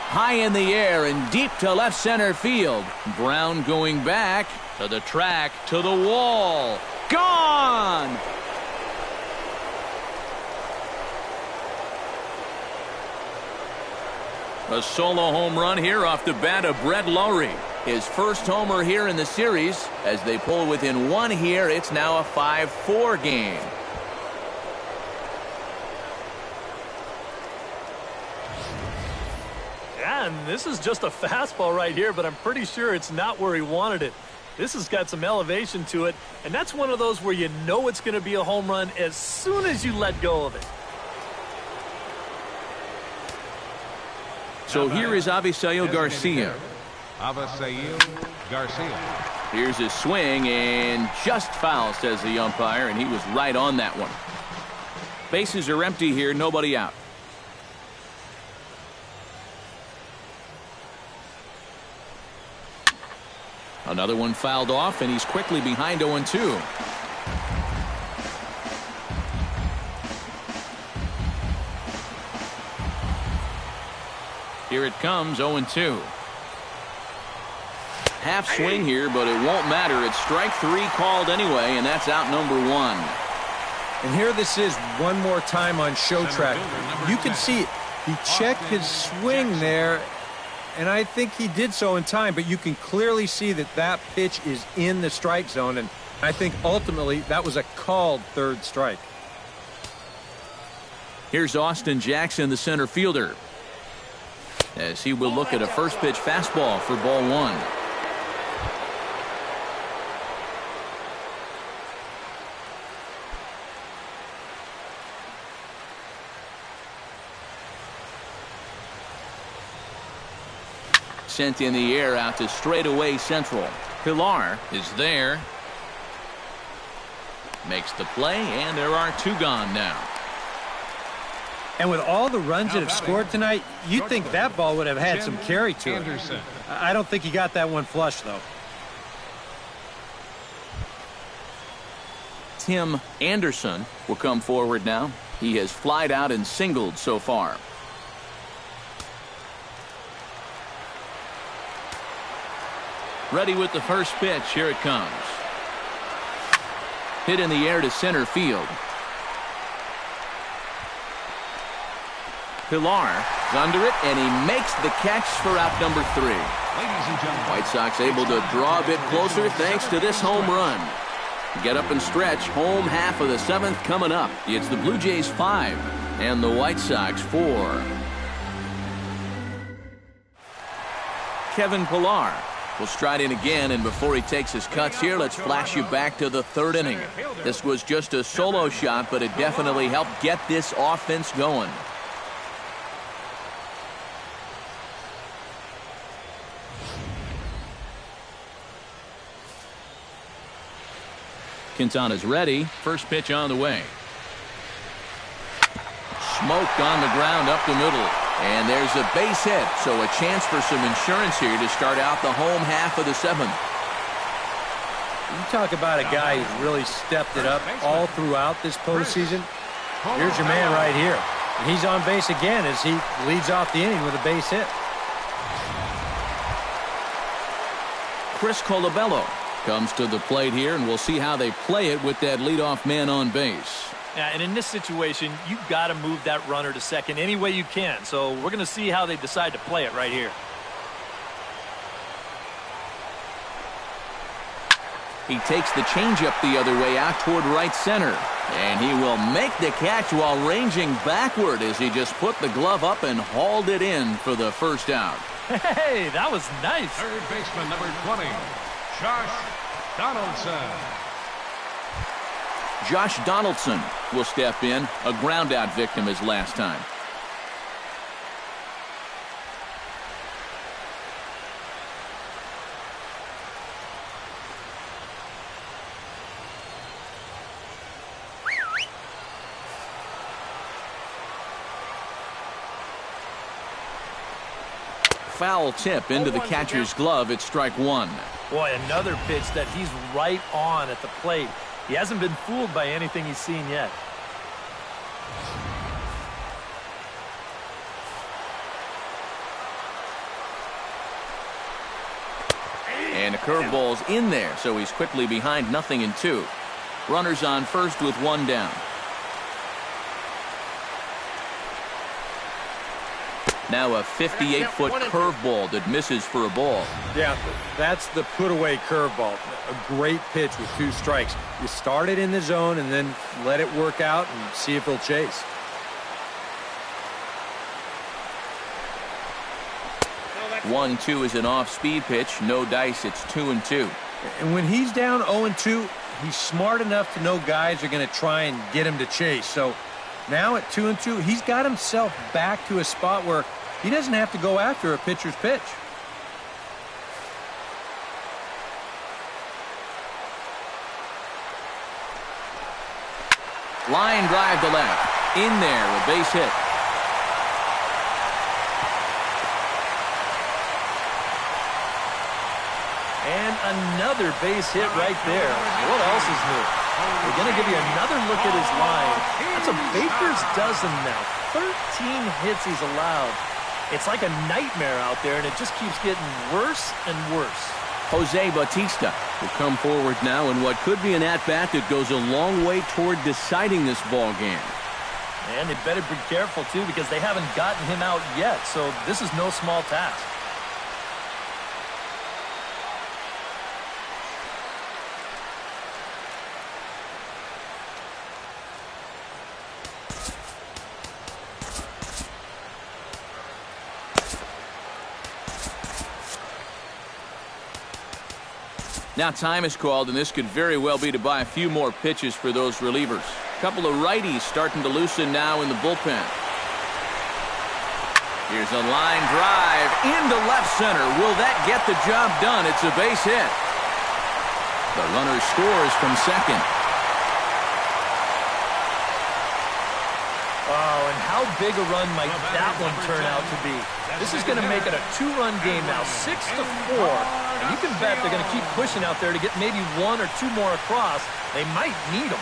High in the air and deep to left center field. Brown going back to the track, to the wall. Gone! A solo home run here off the bat of Brett Lowry. His first homer here in the series. As they pull within one here, it's now a 5-4 game. Yeah, and this is just a fastball right here, but I'm pretty sure it's not where he wanted it. This has got some elevation to it, and that's one of those where you know it's going to be a home run as soon as you let go of it. So here is Avisail Garcia. Avisail Garcia. Here's his swing, and just foul, says the umpire, and he was right on that one. Bases are empty here, nobody out. Another one fouled off, and he's quickly behind 0-2. Here it comes, 0-2. Half swing here, but it won't matter. It's strike three called anyway, and that's out number one. And here this is one more time on show track. You can see it. He checked his swing there, and I think he did so in time, but you can clearly see that that pitch is in the strike zone, and I think ultimately that was a called third strike. Here's Austin Jackson, the center fielder, as he will look at a first pitch fastball for ball one. Sent in the air out to straightaway central. Pilar is there. Makes the play, and there are two gone now. And with all the runs that have scored tonight, you'd think that ball would have had some carry to it. I don't think he got that one flush, though. Tim Anderson will come forward now. He has flied out and singled so far. Ready with the first pitch. Here it comes. Hit in the air to center field. Pilar is under it, and he makes the catch for out number three. White Sox able to draw a bit closer thanks to this home run. Get up and stretch. Home half of the seventh coming up. It's the Blue Jays 5 and the White Sox 4. Kevin Pilar will stride in again, and before he takes his cuts here, let's flash you back to the third inning. This was just a solo shot, but it definitely helped get this offense going. Quintana's ready. First pitch on the way. Smoked on the ground up the middle. And there's a base hit, so a chance for some insurance here to start out the home half of the seventh. You talk about a guy who's really stepped it up all throughout this postseason. Here's your man right here. And he's on base again as he leads off the inning with a base hit. Chris Colabello comes to the plate here, and we'll see how they play it with that leadoff man on base. Yeah, and in this situation, you've got to move that runner to second any way you can. So we're going to see how they decide to play it right here. He takes the changeup the other way out toward right center. And he will make the catch while ranging backward as he just put the glove up and hauled it in for the first out. Hey, that was nice. Third baseman number 20, Josh Donaldson. Josh Donaldson will step in, a ground-out victim as last time. foul tip into the catcher's glove. It's strike one. Boy, another pitch that he's right on at the plate. He hasn't been fooled by anything he's seen yet. And the curveball's in there, so he's quickly behind 0-2. Runners on first with one down. Now a 58-foot curveball that misses for a ball. Yeah, that's the put-away curveball. A great pitch with 2 strikes. You start it in the zone and then let it work out and see if he'll chase. One, 2 is an off-speed pitch. No dice. It's 2-2. And when he's down 0-2, he's smart enough to know guys are going to try and get him to chase. So now at 2-2, he's got himself back to a spot where he doesn't have to go after a pitcher's pitch. Line drive to left. In there, a base hit. And another base hit right there. What else is new? We're going to give you another look at his line. That's a baker's dozen now. 13 hits he's allowed. It's like a nightmare out there, and it just keeps getting worse and worse. Jose Bautista will come forward now in what could be an at-bat that goes a long way toward deciding this ball game. And they better be careful, too, because they haven't gotten him out yet, so this is no small task. Now time is called, and this could very well be to buy a few more pitches for those relievers. A couple of righties starting to loosen now in the bullpen. Here's a line drive into left center. Will that get the job done? It's a base hit. The runner scores from second. Oh, and how big a run might that one turn out to be? This is going to make it a 2-run game now, 6-4. And you can bet they're going to keep pushing out there to get maybe 1 or 2 more across. They might need them.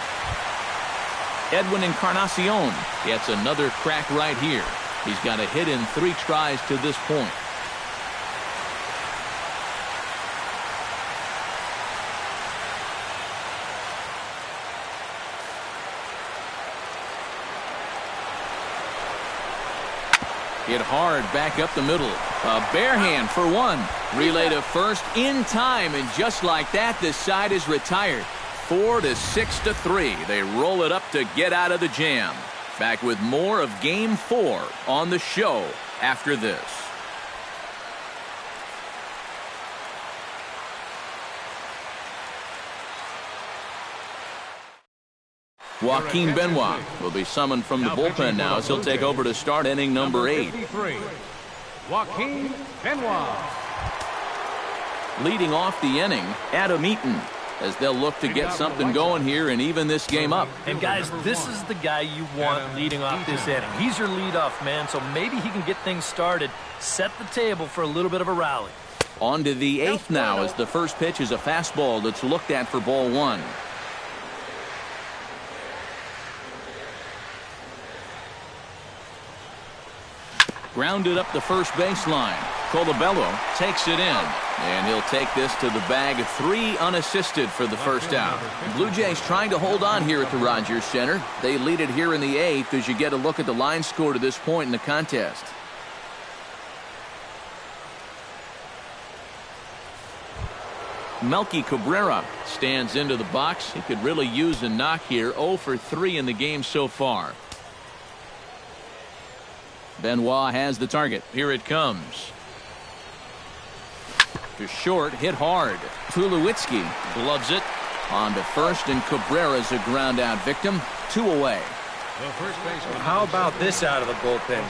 Edwin Encarnacion gets another crack right here. He's got a hit in 3 tries to this point. Hit hard back up the middle. A bare hand for one. Relay to first in time, and just like that, this side is retired. 4-6-3. They roll it up to get out of the jam. Back with more of Game 4 on the show after this. Joaquin Benoit will be summoned from the bullpen now as he'll take over to start inning number 8. Joaquin Benoit. Leading off the inning, Adam Eaton, as they'll look to get something going here and even this game up. And guys, this is the guy you want leading off this inning. He's your leadoff man, so maybe he can get things started, set the table for a little bit of a rally. On to the 8th now as the first pitch is a fastball that's looked at for ball 1. Grounded up the first baseline. Colabello takes it in, and he'll take this to the bag. 3 unassisted for the first out. Blue Jays trying to hold on here at the Rogers Center. They lead it here in the 8th as you get a look at the line score to this point in the contest. Melky Cabrera stands into the box. He could really use a knock here. 0 for 3 in the game so far. Benoit has the target. Here it comes. To short, hit hard. Tulowitzki gloves it. On to first, and Cabrera's a ground out victim. 2 away. How about this out of the bullpen?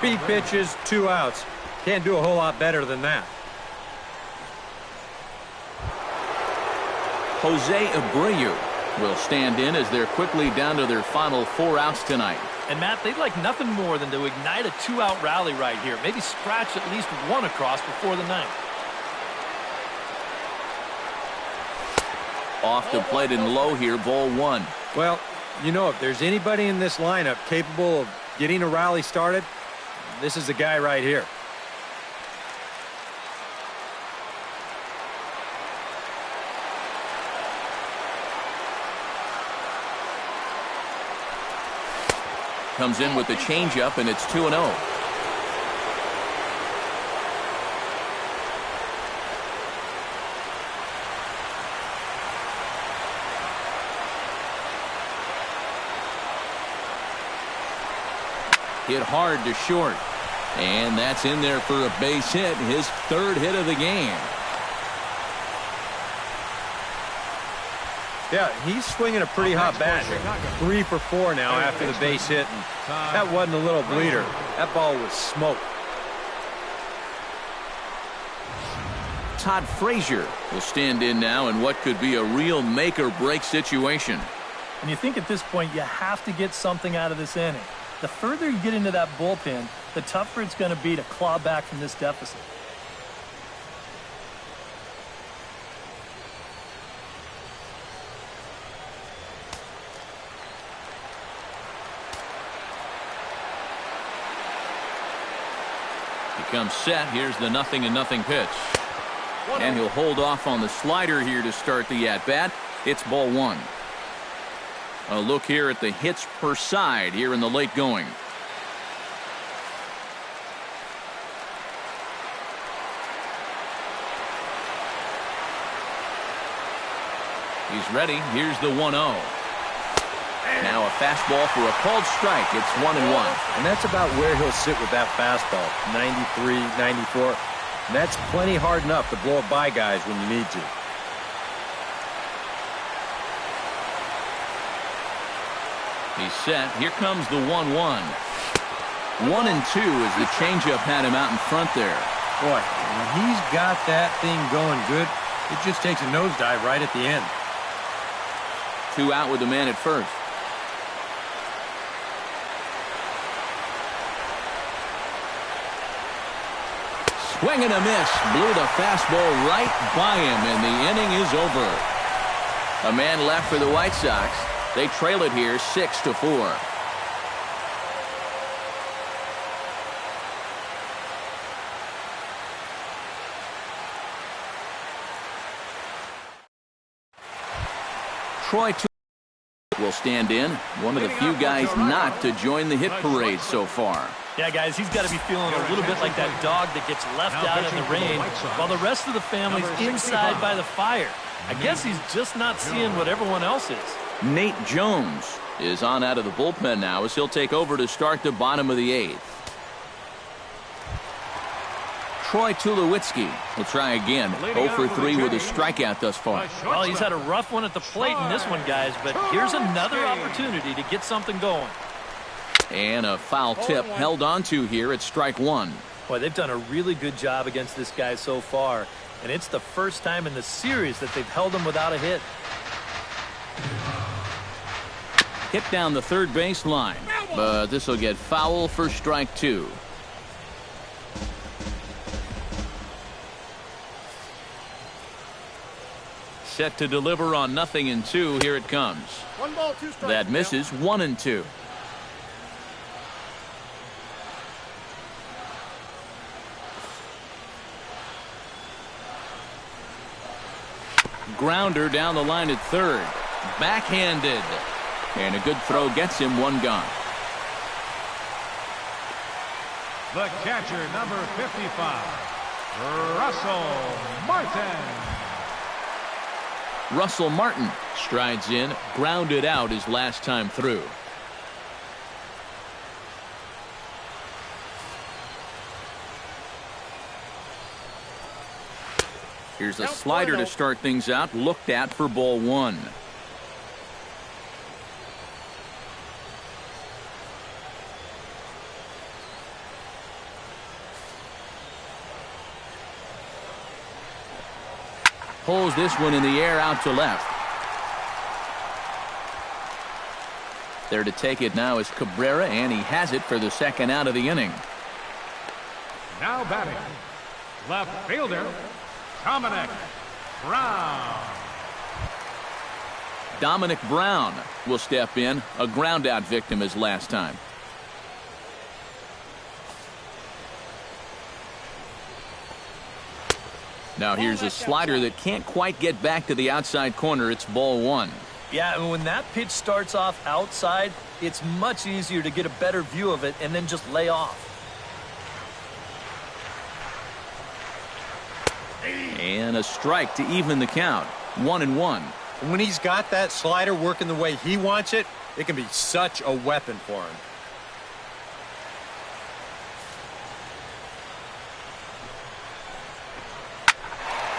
3 pitches, 2 outs. Can't do a whole lot better than that. Jose Abreu will stand in as they're quickly down to their final 4 outs tonight. And, Matt, they'd like nothing more than to ignite a 2-out rally right here. Maybe scratch at least one across before the ninth. Off the plate and low here, ball 1. Well, you know, if there's anybody in this lineup capable of getting a rally started, this is the guy right here. Comes in with the changeup, and it's 2-0. Hit hard to short. And that's in there for a base hit, his 3rd hit of the game. Yeah, he's swinging a pretty hot bat. 3 for 4 now after the base hit. And that wasn't a little bleeder. That ball was smoke. Todd Frazier will stand in now in what could be a real make-or-break situation. And you think at this point you have to get something out of this inning. The further you get into that bullpen, the tougher it's going to be to claw back from this deficit. He comes set. Here's the 0-0 pitch. And he'll hold off on the slider here to start the at-bat. It's ball 1. A look here at the hits per side here in the late going. He's ready. Here's the 1-0. Now a fastball for a called strike. It's 1-1. And that's about where he'll sit with that fastball. 93, 94. And that's plenty hard enough to blow it by guys when you need to. He's set. Here comes the 1-1. 1-2 as the changeup had him out in front there. Boy, when he's got that thing going good, it just takes a nosedive right at the end. 2 out with the man at first. Swing and a miss. Blew the fastball right by him, and the inning is over. A man left for the White Sox. They trail it here 6-4. Troy will stand in. One of the few guys not to join the hit parade so far. Yeah, guys, he's got to be feeling a little bit like that dog that gets left out in the rain while the rest of the family's inside by the fire. I guess he's just not seeing what everyone else is. Nate Jones is on out of the bullpen now as he'll take over to start the bottom of the 8th. Troy Tulowitzki will try again. 0 for 3 with a strikeout thus far. Well, he's had a rough one at the plate in this one, guys, but here's another opportunity to get something going. And a foul tip held onto here at strike 1. Boy, they've done a really good job against this guy so far, and it's the first time in the series that they've held him without a hit. Hit down the third base line, but this will get foul for strike 2. Set to deliver on 0-2. Here it comes. 1 ball, 2 strikes. That misses. 1-2. Grounder down the line at third. Backhanded. And a good throw gets him 1 gone. The catcher, number 55, Russell Martin. Russell Martin strides in, grounded out his last time through. Here's a slider to start things out, looked at for ball 1. Pulls this one in the air out to left. There to take it now is Cabrera, and he has it for the second out of the inning. Now batting, left fielder, Dominic Brown. Dominic Brown will step in, a ground-out victim as last time. Now here's a slider that can't quite get back to the outside corner. It's ball one. Yeah, and when that pitch starts off outside, it's much easier to get a better view of it and then just lay off. And a strike to even the count. 1-1. When he's got that slider working the way he wants it, it can be such a weapon for him.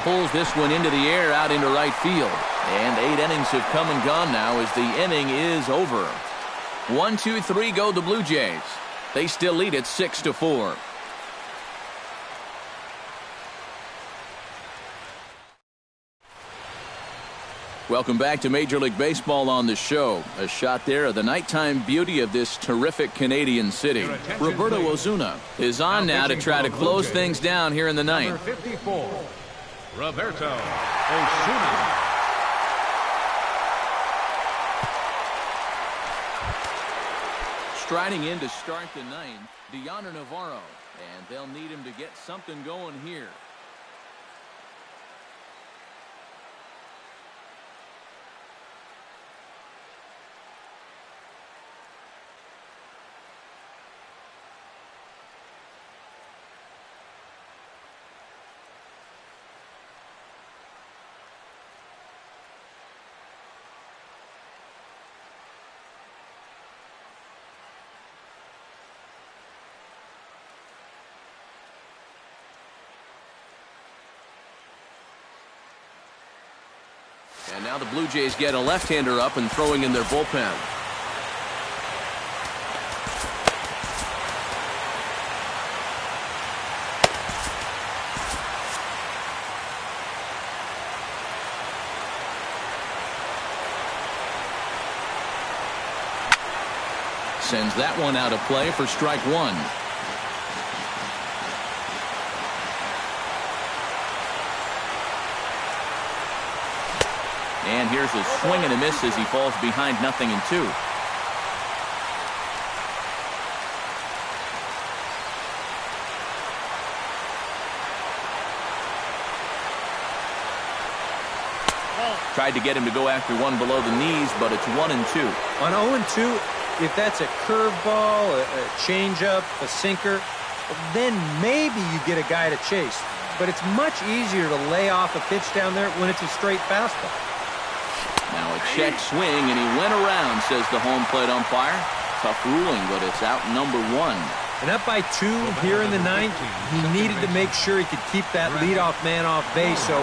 Pulls this one into the air out into right field. And 8 innings have come and gone now as the inning is over. 1-2-3 go the Blue Jays. They still lead it 6-4. Welcome back to Major League Baseball on the show. A shot there of the nighttime beauty of this terrific Canadian city. Roberto Ozuna is on now to try to close things down here in the ninth. Number 54, Roberto Ozuna. Striding in to start the ninth, Deoner Navarro, and they'll need him to get something going here. And now the Blue Jays get a left-hander up and throwing in their bullpen. Sends that one out of play for strike one. And here's a swing and a miss as he falls behind 0-2. Tried to get him to go after one below the knees, but it's 1-2. On 0-2, if that's a curveball, a changeup, a sinker, then maybe you get a guy to chase. But it's much easier to lay off a pitch down there when it's a straight fastball. Now a check swing, and he went around, says the home plate umpire. Tough ruling, but it's out number one. And up by 2 here in the ninth, he needed to make sure he could keep that leadoff man off base so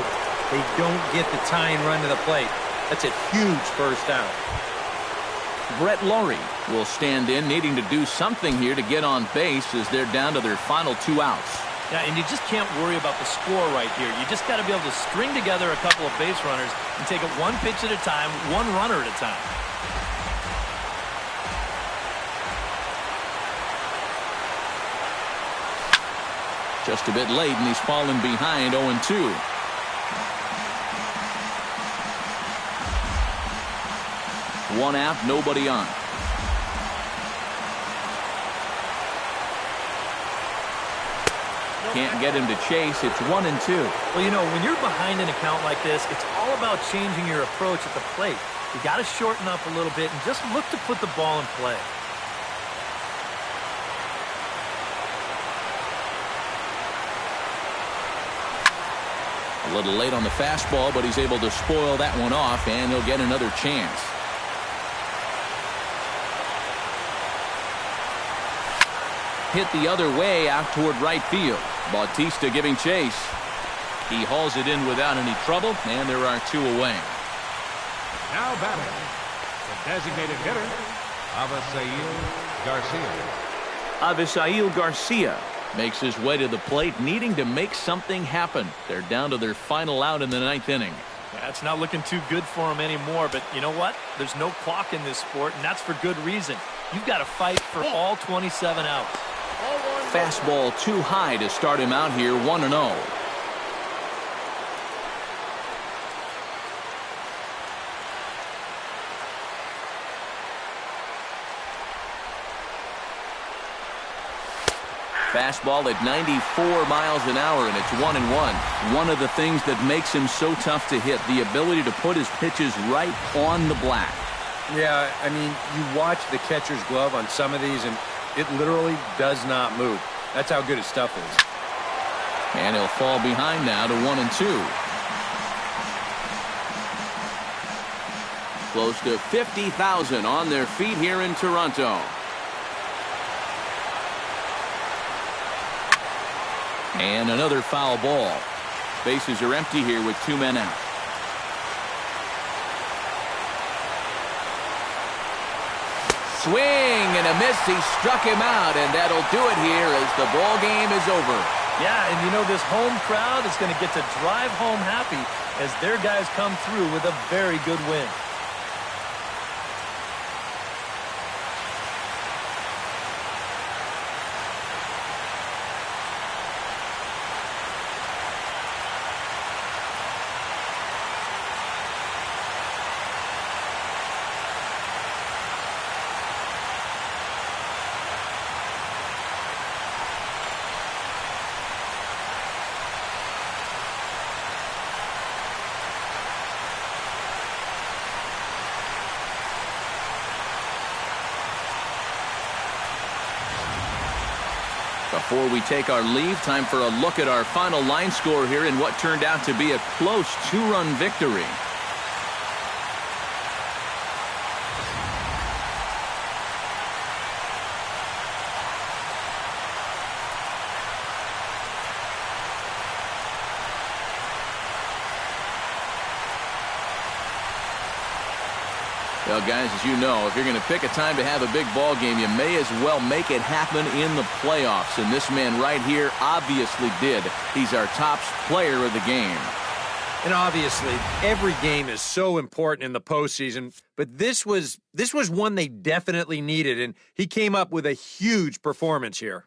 they don't get the tying run to the plate. That's a huge first out. Brett Laurie will stand in, needing to do something here to get on base as they're down to their final 2 outs. Yeah, and you just can't worry about the score right here. You just got to be able to string together a couple of base runners and take it one pitch at a time, one runner at a time. Just a bit late, and he's fallen behind 0-2. One out, nobody on. Can't get him to chase. It's 1-2. Well, you know, when you're behind an account like this, it's all about changing your approach at the plate. You got to shorten up a little bit and just look to put the ball in play. A little late on the fastball, but he's able to spoil that one off, and he'll get another chance. Hit the other way out toward right field. Bautista giving chase. He hauls it in without any trouble, and there are 2 away. Now batting, the designated hitter, Avisail Garcia makes his way to the plate, needing to make something happen. They're down to their final out in the 9th inning. That's not looking too good for him anymore, but you know what? There's no clock in this sport, and that's for good reason. You've got to fight for all 27 outs. Fastball too high to start him out here, 1-0. Fastball at 94 miles an hour, and it's 1-1. One of the things that makes him so tough to hit, the ability to put his pitches right on the black. Yeah, I mean, you watch the catcher's glove on some of these, and it literally does not move. That's how good his stuff is. And he'll fall behind now to 1-2. Close to 50,000 on their feet here in Toronto. And another foul ball. Bases are empty here with 2 men out. Swing and a miss. He struck him out, and that'll do it here as the ball game is over. Yeah, and you know this home crowd is going to get to drive home happy as their guys come through with a very good win. Before we take our leave, time for a look at our final line score here in what turned out to be a close 2-run victory. Well, guys, as you know, if you're going to pick a time to have a big ball game, you may as well make it happen in the playoffs. And this man right here obviously did. He's our top player of the game. And obviously, every game is so important in the postseason, but this was one they definitely needed, and he came up with a huge performance here.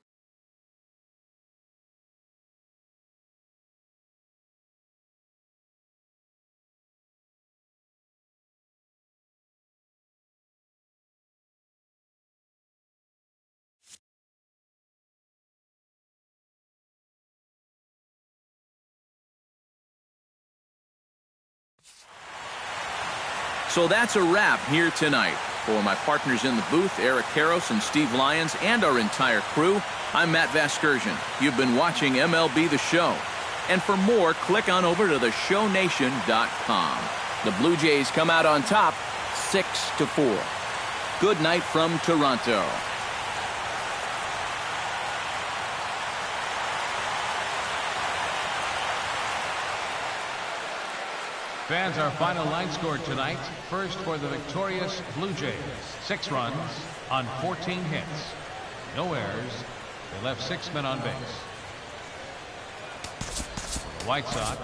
So that's a wrap here tonight. For my partners in the booth, Eric Karros and Steve Lyons, and our entire crew, I'm Matt Vasgersian. You've been watching MLB The Show. And for more, click on over to theshownation.com. The Blue Jays come out on top, 6-4. Good night from Toronto. Fans, our final line score tonight. First for the victorious Blue Jays. 6 runs on 14 hits. No errors. They left 6 men on base. The White Sox